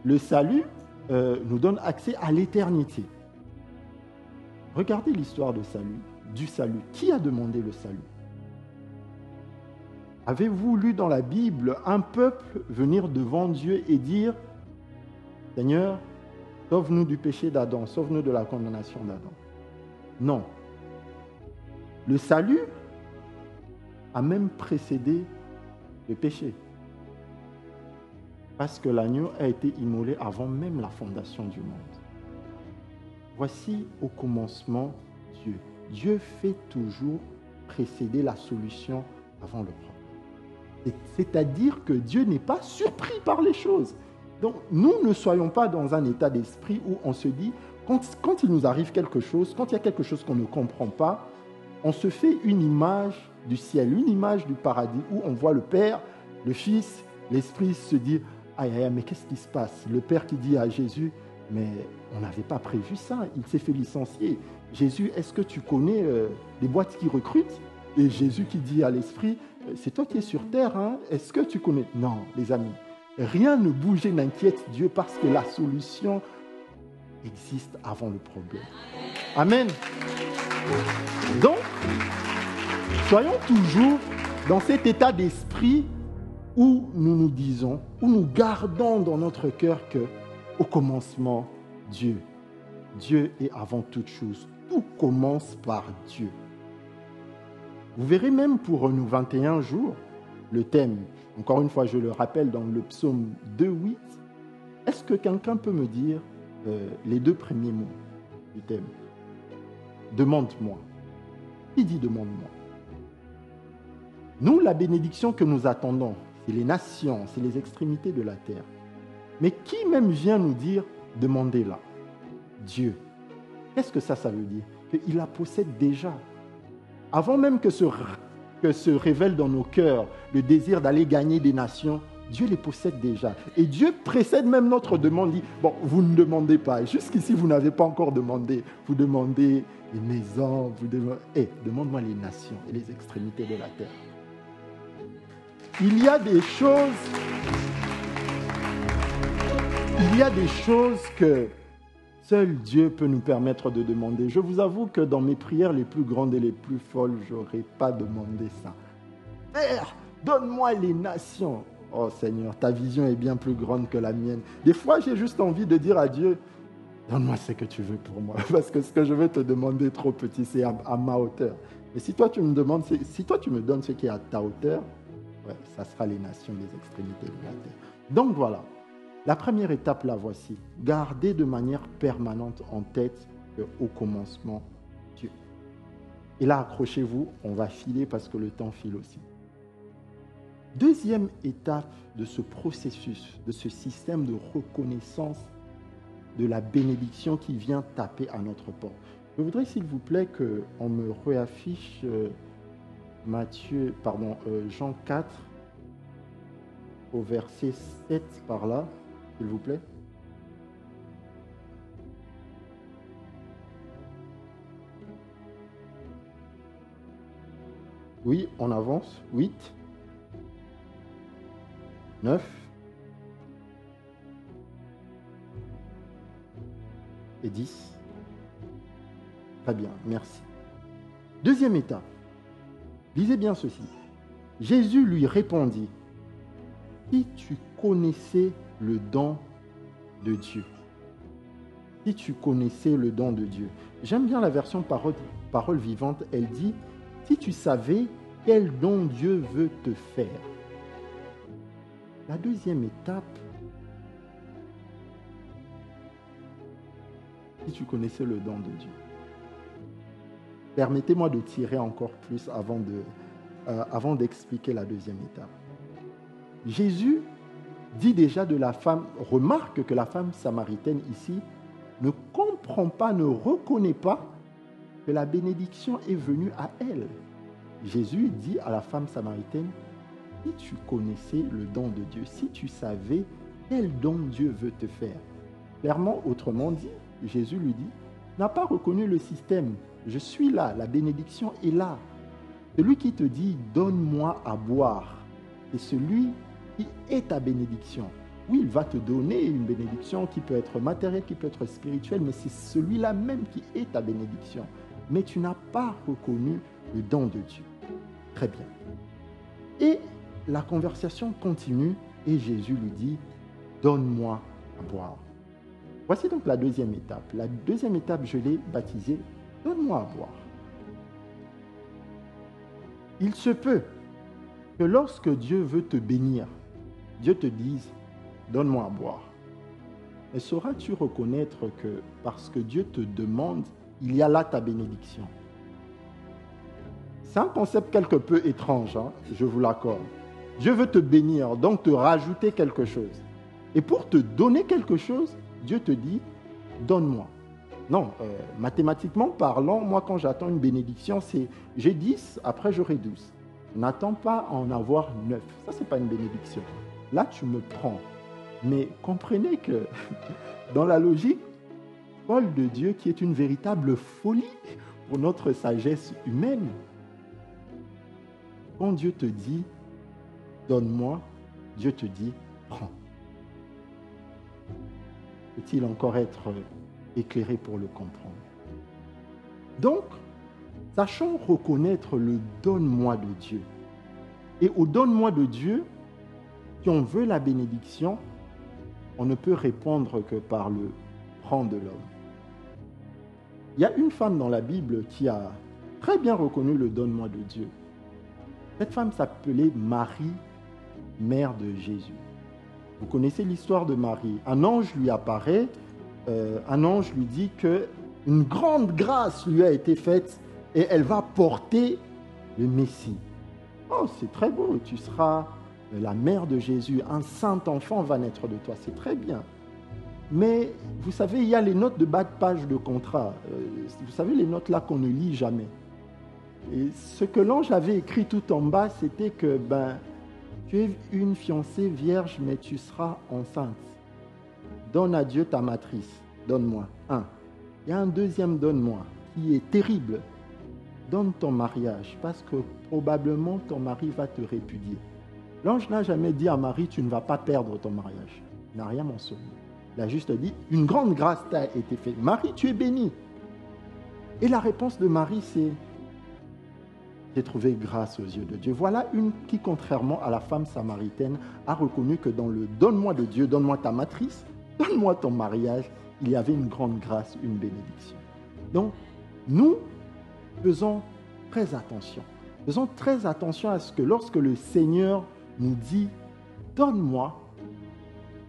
Le salut nous donne accès à l'éternité. Regardez l'histoire du salut. Qui a demandé le salut? Avez-vous lu dans la Bible un peuple venir devant Dieu et dire « Seigneur, sauve-nous du péché d'Adam, sauve-nous de la condamnation d'Adam ». Non. Le salut a même précédé le péché. Parce que l'agneau a été immolé avant même la fondation du monde. Voici au commencement Dieu. Dieu fait toujours précéder la solution avant le problème. C'est-à-dire que Dieu n'est pas surpris par les choses. Donc, nous ne soyons pas dans un état d'esprit où on se dit, quand il nous arrive quelque chose, quand il y a quelque chose qu'on ne comprend pas, on se fait une image du ciel, une image du paradis où on voit le Père, le Fils, l'Esprit se dire « Aïe, aïe, mais qu'est-ce qui se passe ?» Le Père qui dit à Jésus « Mais on n'avait pas prévu ça, il s'est fait licencier. Jésus, est-ce que tu connais les boîtes qui recrutent ?» Et Jésus qui dit à l'Esprit « C'est toi qui es sur terre, hein? Est-ce que tu connais ?» Non, les amis, rien ne bouge et n'inquiète Dieu parce que la solution existe avant le problème. Amen. Donc, soyons toujours dans cet état d'esprit où nous nous disons, où nous gardons dans notre cœur qu'au commencement, Dieu est avant toute chose. Tout commence par Dieu. Vous verrez même pour nos 21 jours, le thème, encore une fois je le rappelle dans le psaume 2:8, est-ce que quelqu'un peut me dire les 2 premiers mots du thème? Demande-moi. Qui dit demande-moi? Nous, la bénédiction que nous attendons, c'est les nations, c'est les extrémités de la terre. Mais qui même vient nous dire demandez-la? Dieu. Qu'est-ce que ça veut dire? Qu'il la possède déjà. Avant même que se révèle dans nos cœurs le désir d'aller gagner des nations, Dieu les possède déjà. Et Dieu précède même notre demande. Il dit, bon, vous ne demandez pas. Jusqu'ici, vous n'avez pas encore demandé. Vous demandez les maisons, demande-moi les nations et les extrémités de la terre. Il y a des choses que seul Dieu peut nous permettre de demander. Je vous avoue que dans mes prières les plus grandes et les plus folles, je n'aurais pas demandé ça. Père, donne-moi les nations. Oh Seigneur, ta vision est bien plus grande que la mienne. Des fois, j'ai juste envie de dire à Dieu, donne-moi ce que tu veux pour moi, parce que ce que je veux te demander est trop petit, c'est à ma hauteur. Et si toi tu me donnes ce qui est à ta hauteur, ouais, ça sera les nations, les extrémités de la terre. Donc voilà, la première étape, la voici. Gardez de manière permanente en tête qu'au commencement, Dieu. Et là, accrochez-vous, on va filer parce que le temps file aussi. Deuxième étape de ce processus, de ce système de reconnaissance de la bénédiction qui vient taper à notre porte. Je voudrais, s'il vous plaît, qu'on me réaffiche Jean 4, au verset 7 par là, s'il vous plaît. Oui, on avance. 8, 9, et 10. Très bien, merci. Deuxième étape. Lisez bien ceci. Jésus lui répondit, « Si tu connaissais le don de Dieu. » Si tu connaissais le don de Dieu. J'aime bien la version parole vivante. Elle dit, « Si tu savais quel don Dieu veut te faire. » La deuxième étape, si tu connaissais le don de Dieu. Permettez-moi de tirer encore plus avant d'expliquer la deuxième étape. Jésus dit déjà de la femme, remarque que la femme samaritaine ici ne comprend pas, ne reconnaît pas que la bénédiction est venue à elle. Jésus dit à la femme samaritaine, si tu connaissais le don de Dieu, si tu savais quel don Dieu veut te faire. Clairement, autrement dit, Jésus lui dit, n'a pas reconnu le système. Je suis là, la bénédiction est là. Celui qui te dit, donne-moi à boire, c'est celui qui est ta bénédiction. Oui, il va te donner une bénédiction qui peut être matérielle, qui peut être spirituelle, mais c'est celui-là même qui est ta bénédiction. Mais tu n'as pas reconnu le don de Dieu. Très bien. Et la conversation continue et Jésus lui dit, donne-moi à boire. Voici donc la deuxième étape. La deuxième étape, je l'ai baptisée, donne-moi à boire. Il se peut que lorsque Dieu veut te bénir, Dieu te dise, donne-moi à boire. Mais sauras-tu reconnaître que parce que Dieu te demande, il y a là ta bénédiction? C'est un concept quelque peu étrange, je vous l'accorde. Dieu veut te bénir, donc te rajouter quelque chose. Et pour te donner quelque chose, Dieu te dit, donne-moi. Non, mathématiquement parlant, moi quand j'attends une bénédiction, c'est j'ai 10, après j'aurai 12. N'attends pas à en avoir 9. Ça, ce n'est pas une bénédiction. Là, tu me prends. Mais comprenez que dans la logique, folle de Dieu, qui est une véritable folie pour notre sagesse humaine, quand Dieu te dit, donne-moi, Dieu te dit, prends. Peut-il encore être éclairé pour le comprendre? Donc, sachons reconnaître le donne-moi de Dieu. Et au donne-moi de Dieu, si on veut la bénédiction, on ne peut répondre que par le prend de l'homme. Il y a une femme dans la Bible qui a très bien reconnu le donne-moi de Dieu. Cette femme s'appelait Marie, mère de Jésus. Vous connaissez l'histoire de Marie. Un ange lui apparaît, un ange lui dit qu'une grande grâce lui a été faite et elle va porter le Messie. Oh, c'est très beau, tu seras la mère de Jésus, un saint enfant va naître de toi, c'est très bien. Mais vous savez, il y a les notes de bas de page de contrat. Vous savez, les notes là qu'on ne lit jamais. Et ce que l'ange avait écrit tout en bas, c'était que tu es une fiancée vierge, mais tu seras enceinte. Donne à Dieu ta matrice. Donne-moi. Il y a un deuxième donne-moi qui est terrible. Donne ton mariage, parce que probablement ton mari va te répudier. L'ange n'a jamais dit à Marie, tu ne vas pas perdre ton mariage. Il n'a rien mentionné. Il a juste dit, une grande grâce t'a été faite. Marie, tu es bénie. Et la réponse de Marie, c'est, j'ai trouvé grâce aux yeux de Dieu. Voilà une qui, contrairement à la femme samaritaine, a reconnu que dans le donne-moi de Dieu, donne-moi ta matrice, donne-moi ton mariage, il y avait une grande grâce, une bénédiction. Donc, nous faisons très attention. Faisons très attention à ce que lorsque le Seigneur nous dit « Donne-moi »,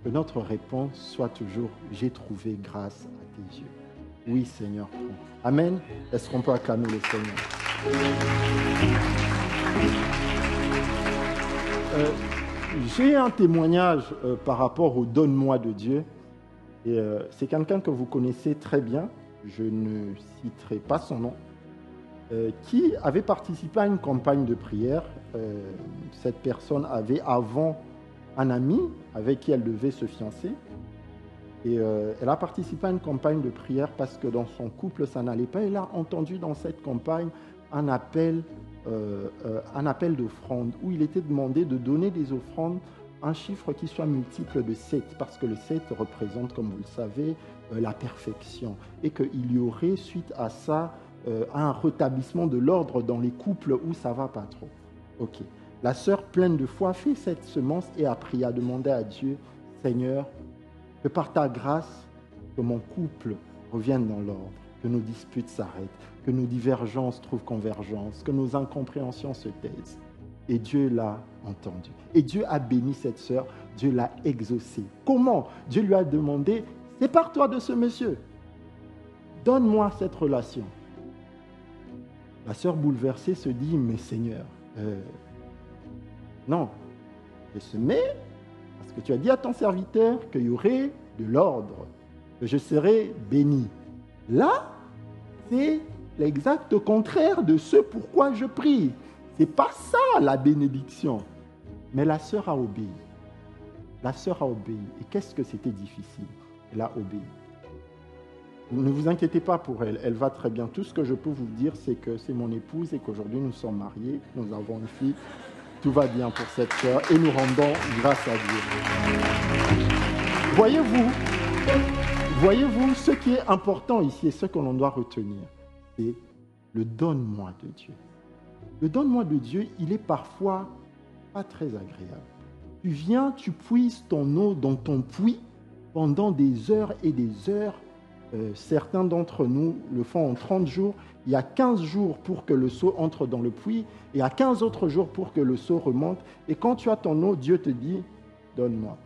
que notre réponse soit toujours « J'ai trouvé grâce à tes yeux ». Oui, Seigneur, prends. Amen. Est-ce qu'on peut acclamer le Seigneur? J'ai un témoignage par rapport au « Donne-moi » de Dieu. Et c'est quelqu'un que vous connaissez très bien, je ne citerai pas son nom, qui avait participé à une campagne de prière. Cette personne avait avant un ami avec qui elle devait se fiancer. Et elle a participé à une campagne de prière parce que dans son couple, ça n'allait pas. Elle a entendu dans cette campagne un appel d'offrande où il était demandé de donner des offrandes, un chiffre qui soit multiple de 7, parce que le 7 représente, comme vous le savez, la perfection. Et qu'il y aurait, suite à ça, un rétablissement de l'ordre dans les couples où ça ne va pas trop. Ok. La sœur, pleine de foi, fait cette semence et a prié, a demandé à Dieu, Seigneur, que par ta grâce, que mon couple revienne dans l'ordre, que nos disputes s'arrêtent, que nos divergences trouvent convergence, que nos incompréhensions se taisent. Et Dieu l'a entendu. Et Dieu a béni cette sœur, Dieu l'a exaucée. Comment? Dieu lui a demandé, sépare-toi de ce monsieur. donne-moi cette relation. La sœur bouleversée se dit, mais Seigneur, non, je se mets, parce que tu as dit à ton serviteur qu'il y aurait de l'ordre, que je serai béni. Là, c'est l'exact contraire de ce pourquoi je prie. Ce n'est pas ça la bénédiction. Mais la sœur a obéi. La sœur a obéi. Et qu'est-ce que c'était difficile? Elle a obéi. Ne vous inquiétez pas pour elle, elle va très bien. Tout ce que je peux vous dire, c'est que c'est mon épouse et qu'aujourd'hui nous sommes mariés, nous avons une fille. Tout va bien pour cette sœur et nous rendons grâce à Dieu. Voyez-vous, ce qui est important ici et ce que l'on doit retenir, c'est le donne-moi de Dieu. Le donne-moi de Dieu, il est parfois pas très agréable. Tu viens, tu puises ton eau dans ton puits pendant des heures et des heures. Certains d'entre nous le font en 30 jours. Il y a 15 jours pour que le seau entre dans le puits et il y a 15 autres jours pour que le seau remonte. Et quand tu as ton eau, Dieu te dit, donne-moi.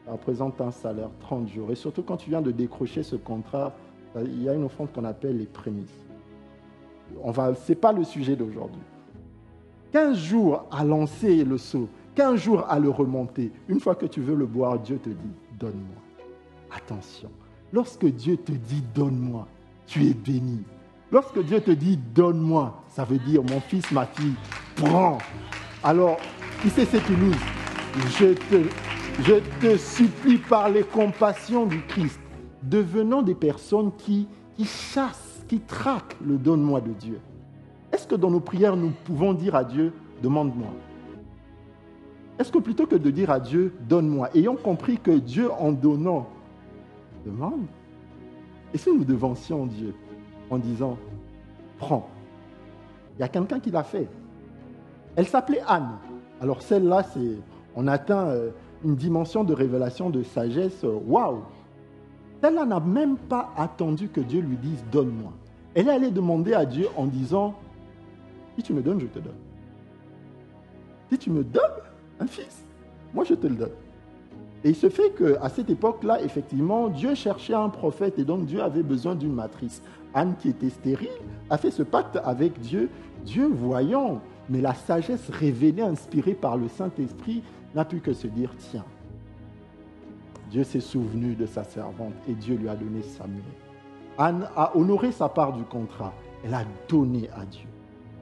Ça représente un salaire, 30 jours. Et surtout quand tu viens de décrocher ce contrat, il y a une offrande qu'on appelle les prémices. Ce n'est pas le sujet d'aujourd'hui. 15 jours à lancer le seau, 15 jours à le remonter. Une fois que tu veux le boire, Dieu te dit, donne-moi. Attention. Lorsque Dieu te dit « donne-moi », tu es béni. Lorsque Dieu te dit « donne-moi », ça veut dire « mon fils, ma fille, prends ». Alors, qui c'est cette Toulouse? Je te supplie par les compassions du Christ, devenons des personnes qui chassent, qui traquent le « donne-moi » de Dieu. Est-ce que dans nos prières, nous pouvons dire à Dieu « demande-moi » ? Est-ce que plutôt que de dire à Dieu « donne-moi », ayons compris que Dieu en donnant, demande. Et si nous devancions Dieu en disant, prends. Il y a quelqu'un qui l'a fait. Elle s'appelait Anne. Alors celle-là, on atteint une dimension de révélation, de sagesse. Waouh! Celle-là n'a même pas attendu que Dieu lui dise, donne-moi. Elle est allée demander à Dieu en disant, si tu me donnes, je te donne. Si tu me donnes un fils, moi je te le donne. Et il se fait qu'à cette époque-là, effectivement, Dieu cherchait un prophète et donc Dieu avait besoin d'une matrice. Anne, qui était stérile, a fait ce pacte avec Dieu. Dieu, voyant, mais la sagesse révélée, inspirée par le Saint-Esprit, n'a pu que se dire, tiens, Dieu s'est souvenu de sa servante et Dieu lui a donné Samuel. Anne a honoré sa part du contrat. Elle a donné à Dieu.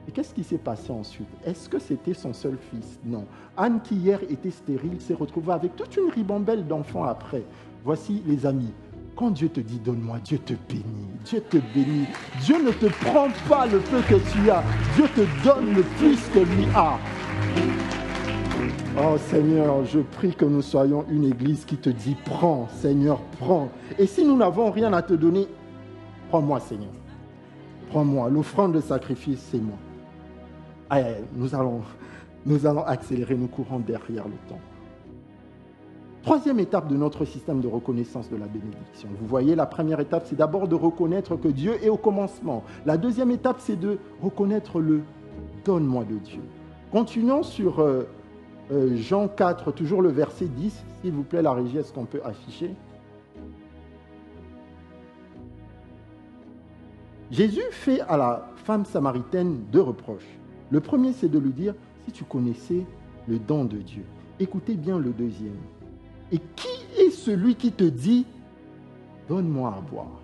Et qu'est-ce qui s'est passé ensuite? Est-ce que c'était son seul fils? Non. Anne, qui hier était stérile, s'est retrouvée avec toute une ribambelle d'enfants après. Voici, les amis, quand Dieu te dit « donne-moi », Dieu te bénit. Dieu te bénit. Dieu ne te prend pas le peu que tu as. Dieu te donne le plus que lui a. Oh Seigneur, je prie que nous soyons une église qui te dit « prends, Seigneur, prends ». Et si nous n'avons rien à te donner, prends-moi, Seigneur. Prends-moi. L'offrande de sacrifice, c'est moi. Nous allons accélérer, nous courons derrière le temps. Troisième étape de notre système de reconnaissance de la bénédiction. Vous voyez, la première étape, c'est d'abord de reconnaître que Dieu est au commencement. La deuxième étape, c'est de reconnaître le « donne-moi » de Dieu. Continuons sur Jean 4, toujours le verset 10. S'il vous plaît, la régie, est-ce qu'on peut afficher? Jésus fait à la femme samaritaine 2 reproches. Le premier, c'est de lui dire, si tu connaissais le don de Dieu. Écoutez bien le deuxième. Et qui est celui qui te dit, donne-moi à boire?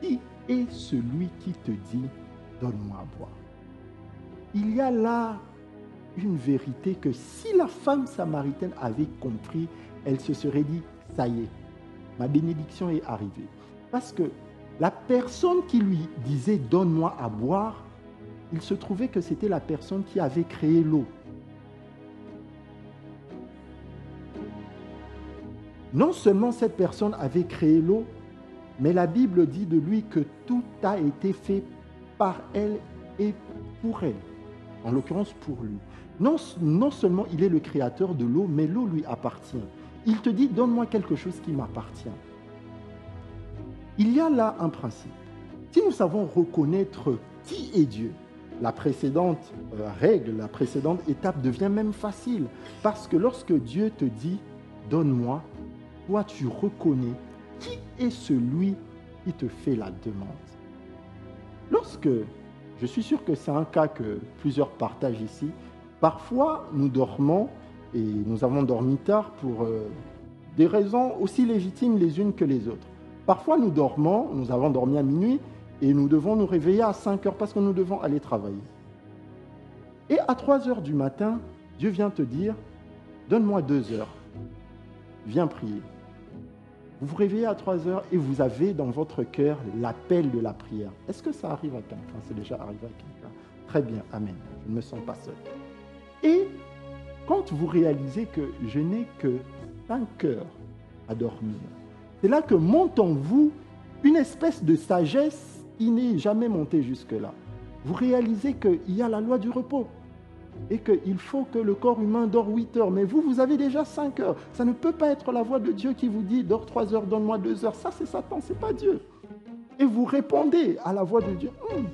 Qui est celui qui te dit, donne-moi à boire? Il y a là une vérité que si la femme samaritaine avait compris, elle se serait dit, ça y est, ma bénédiction est arrivée. Parce que la personne qui lui disait, donne-moi à boire, il se trouvait que c'était la personne qui avait créé l'eau. Non seulement cette personne avait créé l'eau, mais la Bible dit de lui que tout a été fait par elle et pour elle. En l'occurrence pour lui. Non seulement il est le créateur de l'eau, mais l'eau lui appartient. Il te dit, donne-moi quelque chose qui m'appartient. Il y a là un principe. Si nous savons reconnaître qui est Dieu, la précédente règle, la précédente étape devient même facile. Parce que lorsque Dieu te dit, donne-moi, toi tu reconnais qui est celui qui te fait la demande. Lorsque, je suis sûr que c'est un cas que plusieurs partagent ici, parfois nous dormons et nous avons dormi tard pour des raisons aussi légitimes les unes que les autres. Parfois nous dormons, nous avons dormi à minuit et nous devons nous réveiller à 5 heures parce que nous devons aller travailler. Et à 3 heures du matin, Dieu vient te dire, donne-moi 2 heures, viens prier. Vous vous réveillez à 3 heures et vous avez dans votre cœur l'appel de la prière. Est-ce que ça arrive à quelqu'un? C'est déjà arrivé à quelqu'un. Très bien, amen. Je ne me sens pas seul. Et quand vous réalisez que je n'ai que 5 heures à dormir, c'est là que monte en vous une espèce de sagesse qui n'est jamais montée jusque-là. Vous réalisez qu'il y a la loi du repos et qu'il faut que le corps humain dort 8 heures. Mais vous avez déjà 5 heures. Ça ne peut pas être la voix de Dieu qui vous dit « dors 3 heures, donne-moi 2 heures ». Ça, c'est Satan, ce n'est pas Dieu. Et vous répondez à la voix de Dieu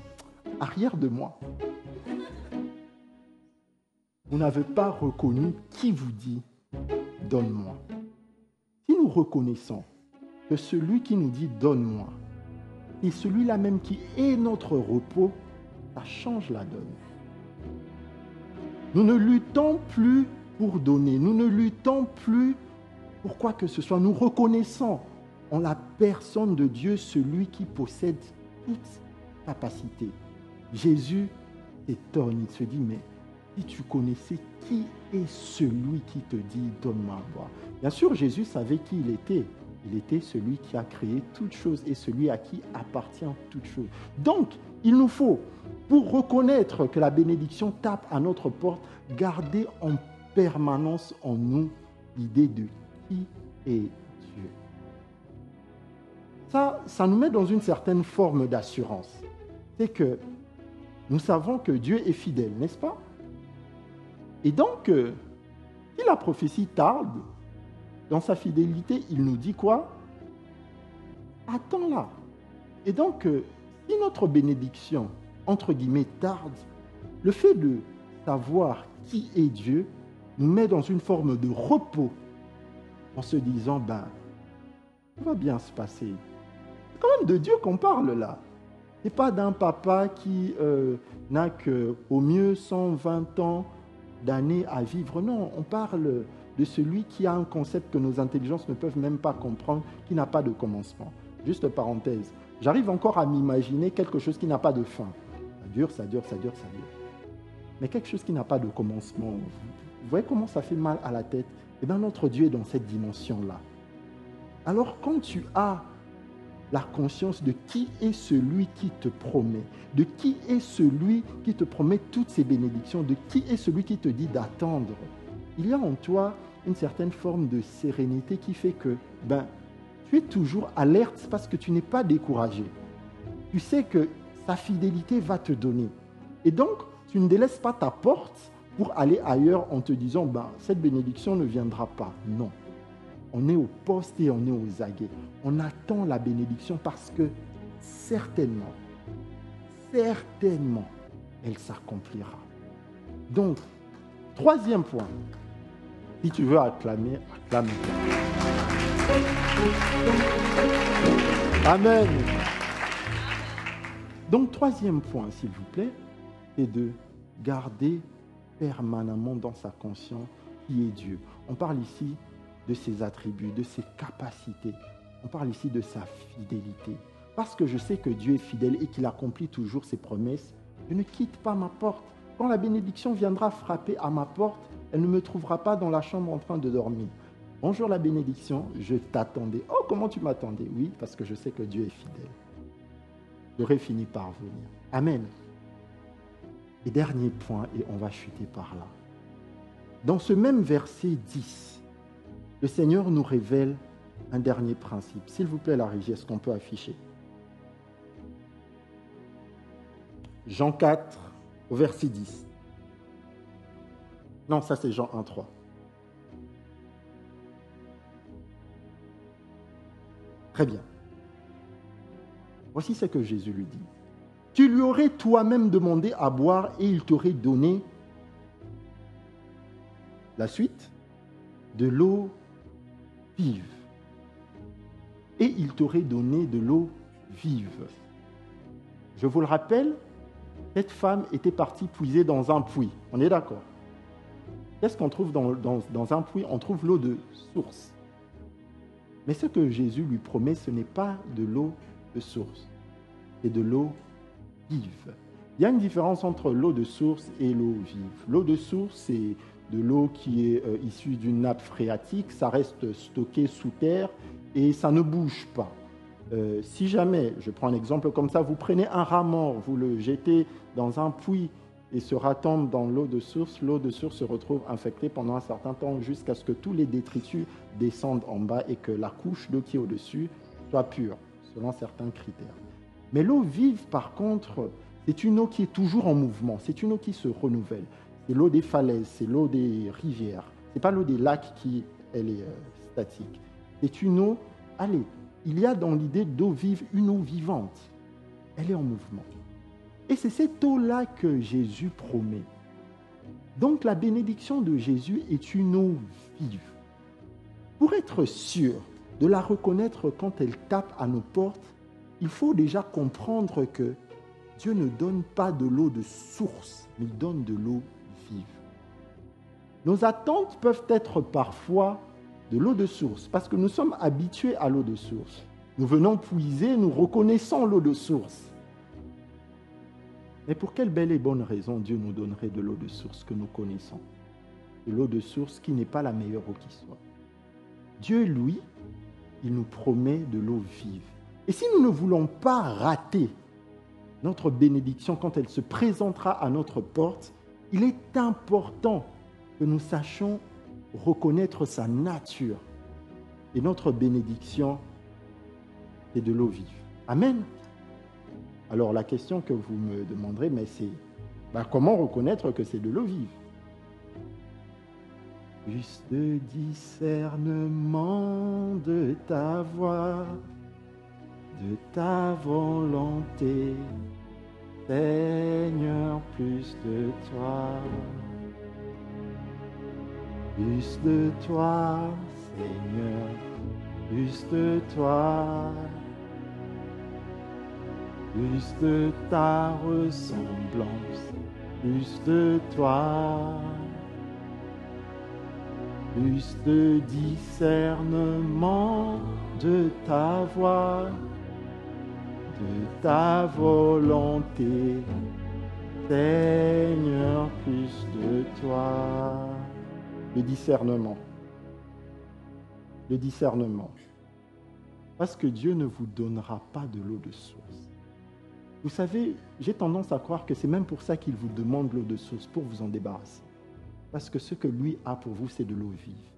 « arrière de moi ». Vous n'avez pas reconnu qui vous dit « donne-moi ». Si nous reconnaissons que celui qui nous dit « donne-moi » est celui-là même qui est notre repos, ça change la donne. Nous ne luttons plus pour donner, nous ne luttons plus pour quoi que ce soit. Nous reconnaissons en la personne de Dieu celui qui possède toute capacité. Jésus s'étonne, il se dit, mais si tu connaissais qui est celui qui te dit « donne-moi à boire ». Bien sûr, Jésus savait qui il était. Il était celui qui a créé toutes choses et celui à qui appartient toutes choses. Donc, il nous faut, pour reconnaître que la bénédiction tape à notre porte, garder en permanence en nous l'idée de qui est Dieu. Ça nous met dans une certaine forme d'assurance. C'est que nous savons que Dieu est fidèle, n'est-ce pas? Et donc, si la prophétie tarde, dans sa fidélité, il nous dit quoi? Attends-la. Et donc, si notre bénédiction, entre guillemets, tarde, le fait de savoir qui est Dieu nous met dans une forme de repos en se disant, tout va bien se passer. C'est quand même de Dieu qu'on parle là. Ce n'est pas d'un papa qui n'a qu'au mieux 120 ans d'années à vivre. Non, on parle de celui qui a un concept que nos intelligences ne peuvent même pas comprendre, qui n'a pas de commencement. Juste parenthèse, j'arrive encore à m'imaginer quelque chose qui n'a pas de fin. Ça dure, ça dure, ça dure, ça dure. Mais quelque chose qui n'a pas de commencement, vous voyez comment ça fait mal à la tête? Eh bien, notre Dieu est dans cette dimension-là. Alors, quand tu as la conscience de qui est celui qui te promet, de qui est celui qui te promet toutes ces bénédictions, de qui est celui qui te dit d'attendre, il y a en toi une certaine forme de sérénité qui fait que tu es toujours alerte parce que tu n'es pas découragé. Tu sais que sa fidélité va te donner. Et donc, tu ne délaisses pas ta porte pour aller ailleurs en te disant cette bénédiction ne viendra pas. Non. On est au poste et on est aux aguets. On attend la bénédiction parce que certainement, elle s'accomplira. Donc, troisième point. Si tu veux acclamer, acclame. Amen. Donc, troisième point, s'il vous plaît, c'est de garder permanemment dans sa conscience qui est Dieu. On parle ici de ses attributs, de ses capacités. On parle ici de sa fidélité. Parce que je sais que Dieu est fidèle et qu'il accomplit toujours ses promesses, je ne quitte pas ma porte. Quand la bénédiction viendra frapper à ma porte, elle ne me trouvera pas dans la chambre en train de dormir. Bonjour la bénédiction, je t'attendais. Oh, comment tu m'attendais? Oui, parce que je sais que Dieu est fidèle. J'aurais fini par venir. Amen. Et dernier point, et on va chuter par là. Dans ce même verset 10, le Seigneur nous révèle un dernier principe. S'il vous plaît, la régie, est-ce qu'on peut afficher? Jean 4, au verset 10. Non, ça c'est Jean 1, 3. Très bien. Voici ce que Jésus lui dit. Tu lui aurais toi-même demandé à boire et il t'aurait donné la suite de l'eau vive. Et il t'aurait donné de l'eau vive. Je vous le rappelle, cette femme était partie puiser dans un puits. On est d'accord? Qu'est-ce qu'on trouve dans un puits? On trouve l'eau de source. Mais ce que Jésus lui promet, ce n'est pas de l'eau de source, c'est de l'eau vive. Il y a une différence entre l'eau de source et l'eau vive. L'eau de source, c'est de l'eau qui est issue d'une nappe phréatique, ça reste stocké sous terre et ça ne bouge pas. Si jamais, je prends un exemple comme ça, vous prenez un rat mort, vous le jetez dans un puits et ce rat tombe dans l'eau de source se retrouve infectée pendant un certain temps jusqu'à ce que tous les détritus descendent en bas et que la couche d'eau qui est au-dessus soit pure, selon certains critères. Mais l'eau vive, par contre, c'est une eau qui est toujours en mouvement, c'est une eau qui se renouvelle. C'est l'eau des falaises, c'est l'eau des rivières. Ce n'est pas l'eau des lacs qui elle est statique. C'est une eau, allez, il y a dans l'idée d'eau vive une eau vivante. Elle est en mouvement. Et c'est cette eau-là que Jésus promet. Donc la bénédiction de Jésus est une eau vive. Pour être sûr de la reconnaître quand elle tape à nos portes, il faut déjà comprendre que Dieu ne donne pas de l'eau de source, mais il donne de l'eau vive. Nos attentes peuvent être parfois de l'eau de source, parce que nous sommes habitués à l'eau de source. Nous venons puiser, nous reconnaissons l'eau de source. Mais pour quelle belle et bonne raison Dieu nous donnerait de l'eau de source que nous connaissons? De l'eau de source qui n'est pas la meilleure eau qui soit. Dieu, lui, il nous promet de l'eau vive. Et si nous ne voulons pas rater notre bénédiction quand elle se présentera à notre porte, il est important que nous sachions reconnaître sa nature. Et notre bénédiction, c'est de l'eau vive. Amen. Alors la question que vous me demanderez, mais c'est comment reconnaître que c'est de l'eau vive? Plus de discernement de ta voix, de ta volonté, Seigneur, plus de toi. Plus de toi, Seigneur, plus de toi, plus de ta ressemblance, plus de toi, plus de discernement de ta voix, de ta volonté, Seigneur, plus de toi. Le discernement. Le discernement. Parce que Dieu ne vous donnera pas de l'eau de source. Vous savez, j'ai tendance à croire que c'est même pour ça qu'il vous demande l'eau de source, pour vous en débarrasser. Parce que ce que lui a pour vous, c'est de l'eau vive.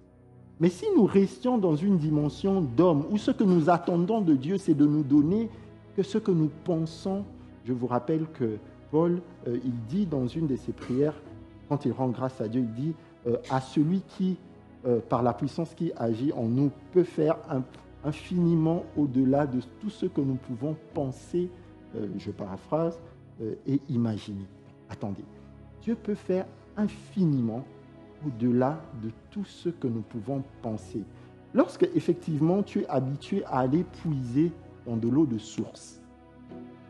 Mais si nous restions dans une dimension d'homme, où ce que nous attendons de Dieu, c'est de nous donner que ce que nous pensons, je vous rappelle que Paul, il dit dans une de ses prières, quand il rend grâce à Dieu, il dit à celui qui, par la puissance qui agit en nous, peut faire infiniment au-delà de tout ce que nous pouvons penser, je paraphrase, et imaginer. Attendez, Dieu peut faire infiniment au-delà de tout ce que nous pouvons penser. Lorsque, effectivement, tu es habitué à aller puiser dans de l'eau de source,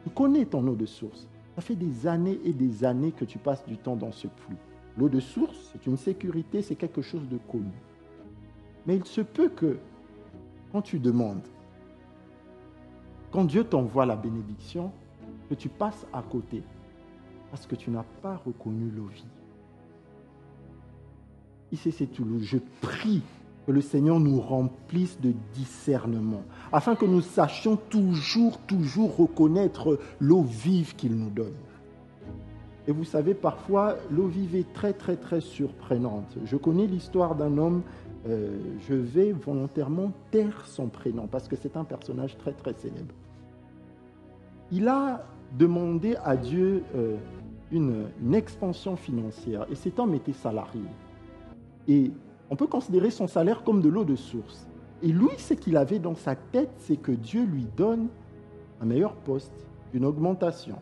tu connais ton eau de source. Ça fait des années et des années que tu passes du temps dans ce puits. L'eau de source, c'est une sécurité, c'est quelque chose de connu. Mais il se peut que, quand tu demandes, quand Dieu t'envoie la bénédiction, que tu passes à côté, parce que tu n'as pas reconnu l'eau vive. Ici, c'est Toulouse. Je prie que le Seigneur nous remplisse de discernement, afin que nous sachions toujours reconnaître l'eau vive qu'il nous donne. Et vous savez, parfois, l'eau vive est très surprenante. Je connais l'histoire d'un homme, je vais volontairement taire son prénom, parce que c'est un personnage très célèbre. Il a demandé à Dieu une expansion financière, et cet homme était salarié. Et on peut considérer son salaire comme de l'eau de source. Et lui, ce qu'il avait dans sa tête, c'est que Dieu lui donne un meilleur poste, une augmentation.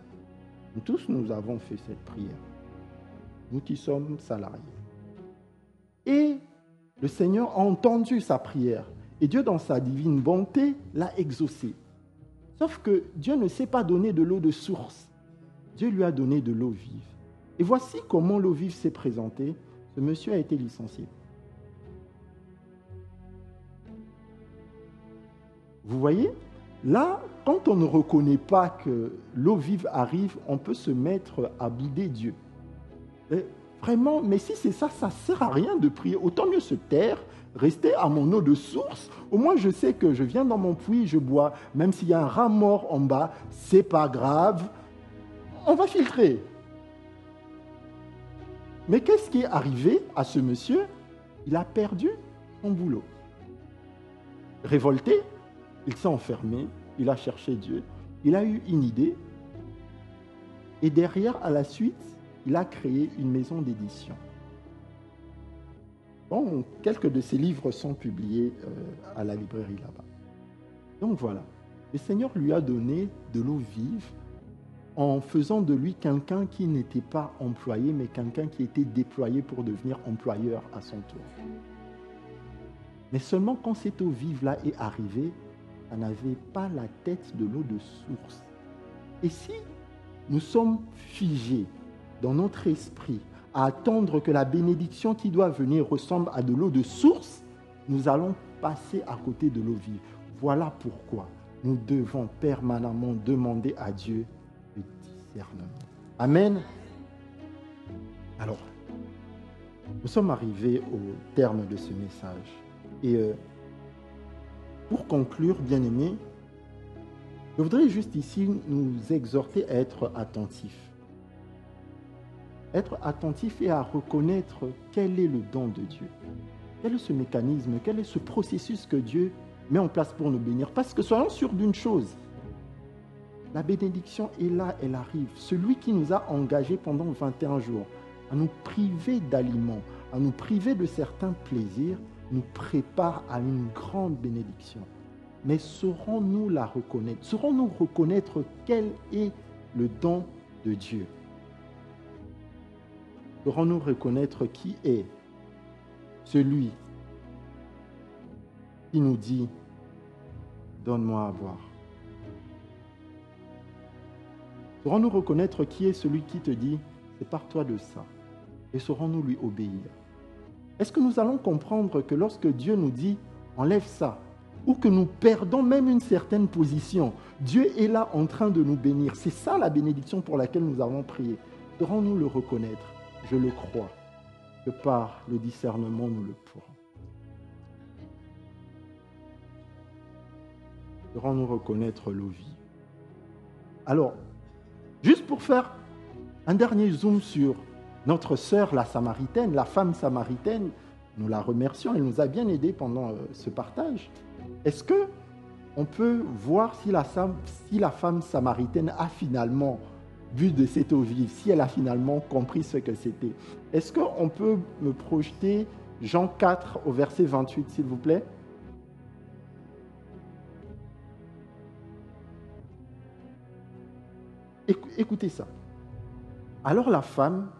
Nous tous, nous avons fait cette prière. Nous qui sommes salariés. Et le Seigneur a entendu sa prière. Et Dieu, dans sa divine bonté, l'a exaucé. Sauf que Dieu ne sait pas donner de l'eau de source. Dieu lui a donné de l'eau vive. Et voici comment l'eau vive s'est présentée. Ce monsieur a été licencié. Vous voyez, là, quand on ne reconnaît pas que l'eau vive arrive, on peut se mettre à bouder Dieu. Et vraiment, mais si c'est ça, ça ne sert à rien de prier. Autant mieux se taire, rester à mon eau de source. Au moins, je sais que je viens dans mon puits, je bois. Même s'il y a un rat mort en bas, ce n'est pas grave. On va filtrer. Mais qu'est-ce qui est arrivé à ce monsieur? Il a perdu son boulot. Révolté, il s'est enfermé, il a cherché Dieu, il a eu une idée. Et derrière, à la suite, il a créé une maison d'édition. Bon, quelques de ses livres sont publiés à la librairie là-bas. Donc voilà, le Seigneur lui a donné de l'eau vive en faisant de lui quelqu'un qui n'était pas employé, mais quelqu'un qui était déployé pour devenir employeur à son tour. Mais seulement quand cette eau vive-là est arrivée, ça n'avait pas la tête de l'eau de source. Et si nous sommes figés dans notre esprit à attendre que la bénédiction qui doit venir ressemble à de l'eau de source, nous allons passer à côté de l'eau vive. Voilà pourquoi nous devons permanemment demander à Dieu le discernement. Amen. Alors, nous sommes arrivés au terme de ce message. Et pour conclure, bien-aimés, je voudrais juste ici nous exhorter à être attentifs. Être attentif et à reconnaître quel est le don de Dieu. Quel est ce mécanisme, quel est ce processus que Dieu met en place pour nous bénir. Parce que soyons sûrs d'une chose, la bénédiction est là, elle arrive. Celui qui nous a engagés pendant 21 jours à nous priver d'aliments, à nous priver de certains plaisirs, nous prépare à une grande bénédiction. Mais saurons-nous la reconnaître? Saurons-nous reconnaître quel est le don de Dieu? Saurons-nous reconnaître qui est celui qui nous dit « Donne-moi à boire ». Saurons-nous reconnaître qui est celui qui te dit « Sépare-toi de ça » et saurons-nous lui obéir? Est-ce que nous allons comprendre que lorsque Dieu nous dit « Enlève ça » ou que nous perdons même une certaine position, Dieu est là en train de nous bénir. C'est ça la bénédiction pour laquelle nous avons prié. Saurons-nous le reconnaître? Je le crois, que par le discernement, nous le pourrons. Saurons-nous reconnaître l'eau vive? Alors, juste pour faire un dernier zoom sur notre sœur, la Samaritaine, la femme samaritaine, nous la remercions, elle nous a bien aidés pendant ce partage. Est-ce qu'on peut voir si la femme samaritaine a finalement bu de cette eau vive, si elle a finalement compris ce que c'était? Est-ce qu'on peut me projeter Jean 4 au verset 28, s'il vous plaît? Écoutez ça. Alors la femme,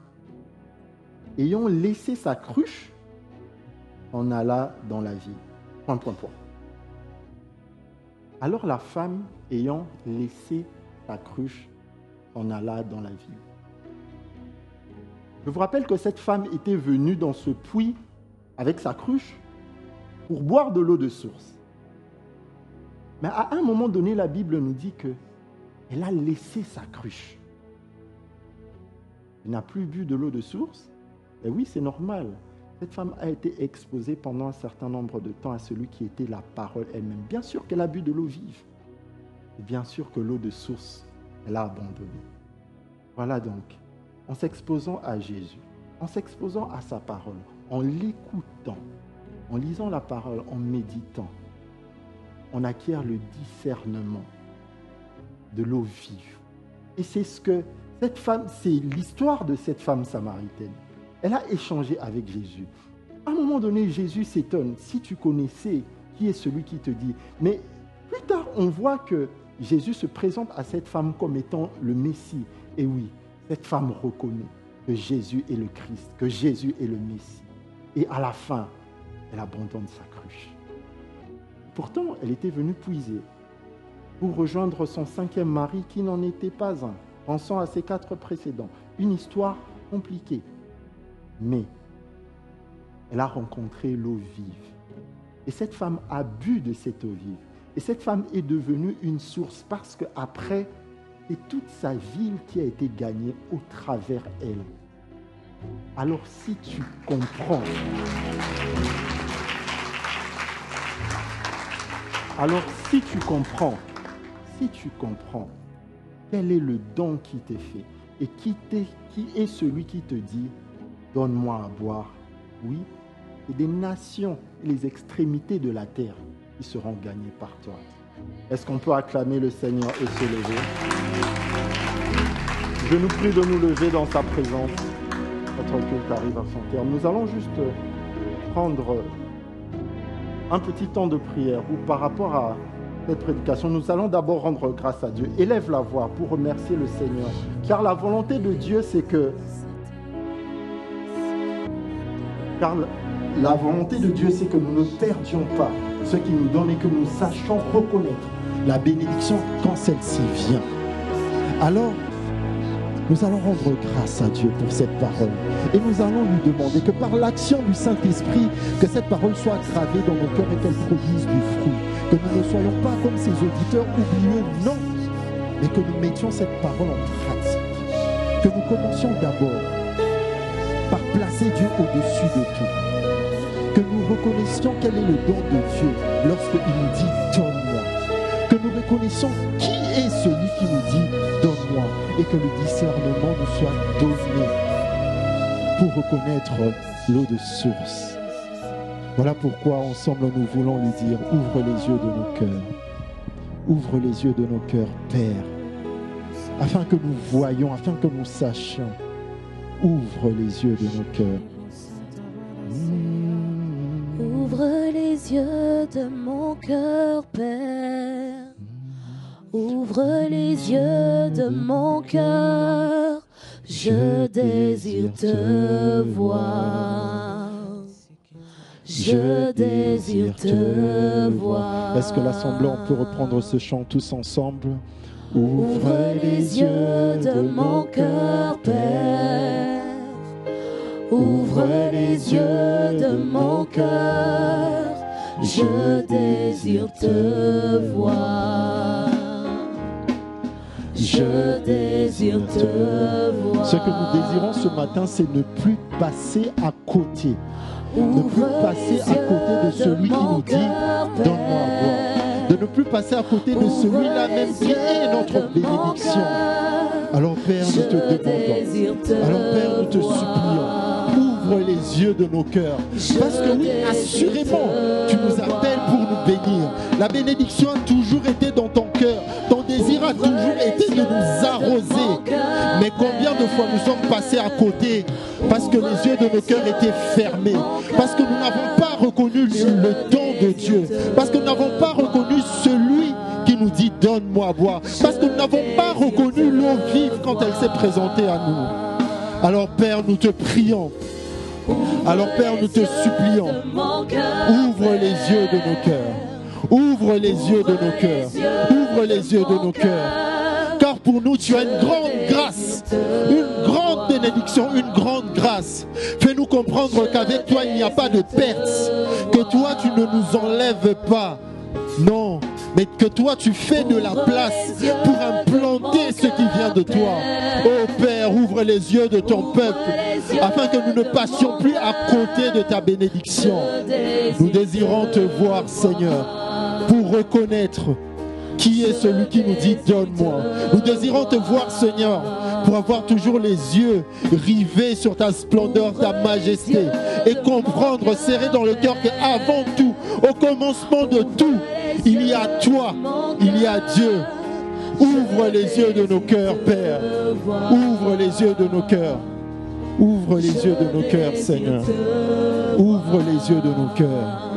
ayant laissé sa cruche, en alla dans la ville. Point. Alors la femme, ayant laissé sa cruche, en alla dans la ville. Je vous rappelle que cette femme était venue dans ce puits avec sa cruche pour boire de l'eau de source. Mais à un moment donné, la Bible nous dit qu'elle a laissé sa cruche. Elle n'a plus bu de l'eau de source. Et oui, c'est normal. Cette femme a été exposée pendant un certain nombre de temps à celui qui était la parole elle-même. Bien sûr qu'elle a bu de l'eau vive. Et bien sûr que l'eau de source, elle a abandonné. Voilà donc, en s'exposant à Jésus, en s'exposant à sa parole, en l'écoutant, en lisant la parole, en méditant, on acquiert le discernement de l'eau vive. Et c'est ce que cette femme, c'est l'histoire de cette femme samaritaine. Elle a échangé avec Jésus. À un moment donné, Jésus s'étonne. Si tu connaissais qui est celui qui te dit. Mais plus tard, on voit que Jésus se présente à cette femme comme étant le Messie. Et oui, cette femme reconnaît que Jésus est le Christ, que Jésus est le Messie. Et à la fin, elle abandonne sa cruche. Pourtant, elle était venue puiser. pour rejoindre son 5e mari qui n'en était pas un, pensant à ses 4 précédents. Une histoire compliquée. Mais elle a rencontré l'eau vive. Et cette femme a bu de cette eau vive. Et cette femme est devenue une source parce qu'après, c'est toute sa ville qui a été gagnée au travers elle. Alors si tu comprends, quel est le don qui t'est fait et qui est celui qui te dit « Donne-moi à boire », oui, et des nations et les extrémités de la terre qui seront gagnées par toi. Est-ce qu'on peut acclamer le Seigneur et se lever? Je nous prie de nous lever dans sa présence. Notre culte arrive à son terme. Nous allons juste prendre un petit temps de prière où par rapport à cette prédication, nous allons d'abord rendre grâce à Dieu. Élève la voix pour remercier le Seigneur. Car la volonté de Dieu, c'est que... La volonté de Dieu, c'est que nous ne perdions pas ce qu'il nous donne et que nous sachions reconnaître la bénédiction quand celle-ci vient. Alors, nous allons rendre grâce à Dieu pour cette parole. Et nous allons lui demander que par l'action du Saint-Esprit, que cette parole soit gravée dans nos cœurs et qu'elle produise du fruit. Que nous ne soyons pas comme ces auditeurs oublieux, non, mais que nous mettions cette parole en pratique. Que nous commencions d'abord par placer Dieu au-dessus de tout. Que nous reconnaissions quel est le don de Dieu lorsqu'il nous dit « donne-moi ». Que nous reconnaissions qui est celui qui nous dit « donne-moi » et que le discernement nous soit donné pour reconnaître l'eau de source. Voilà pourquoi ensemble nous voulons lui dire « ouvre les yeux de nos cœurs, ouvre les yeux de nos cœurs, Père, afin que nous voyions, afin que nous sachions. Ouvre les yeux de nos cœurs. » Ouvre les yeux de mon cœur, Père. Ouvre les yeux de mon cœur. Je désire te voir. Je désire te voir. Est-ce que l'Assemblée, on peut reprendre ce chant tous ensemble? Ouvre les yeux de mon cœur, Père. Ouvre les yeux de mon cœur, je désire te voir. Je désire te voir. Ce que nous désirons ce matin, c'est ne plus passer à côté. Ne plus passer à côté de celui qui nous dit « donne-moi à boire ». De ne plus passer à côté de celui-là même qui est notre bénédiction. Alors Père, nous te demandons. Alors Père, nous te supplions. Ouvre les yeux de nos cœurs. Parce que oui, assurément, tu nous appelles pour nous bénir. La bénédiction a toujours été dans ton cœur. Ton désir a toujours été de nous arroser. Mais combien de fois nous sommes passés à côté parce que les yeux de nos cœurs étaient fermés. Parce que nous n'avons pas reconnu le don de Dieu. Parce que nous n'avons pas reconnu celui qui nous dit « donne-moi à boire ». Parce que nous n'avons pas reconnu l'eau vive quand elle s'est présentée à nous. Alors Père, nous te prions. Alors Père, nous te supplions, ouvre les yeux de nos cœurs, ouvre les yeux de nos cœurs, ouvre les yeux de nos cœurs, car pour nous tu as une grande grâce, une grande bénédiction, une grande grâce. Fais-nous comprendre qu'avec toi il n'y a pas de perte, que toi tu ne nous enlèves pas, non, mais que toi tu fais de la place pour implanter ce qui vient de toi. Oh Père, ouvre les yeux de ton peuple afin que nous ne passions plus à côté de ta bénédiction. Nous désirons te voir, Seigneur, pour reconnaître qui est celui qui nous dit donne-moi. Nous désirons te voir, Seigneur, pour avoir toujours les yeux rivés sur ta splendeur, ta majesté, et comprendre, serrer dans le cœur qu'avant tout, au commencement de tout, il y a toi, il y a Dieu. Ouvre les yeux de nos cœurs, Père. Ouvre les yeux de nos cœurs. Ouvre les yeux de nos cœurs, Seigneur. Ouvre les yeux de nos cœurs.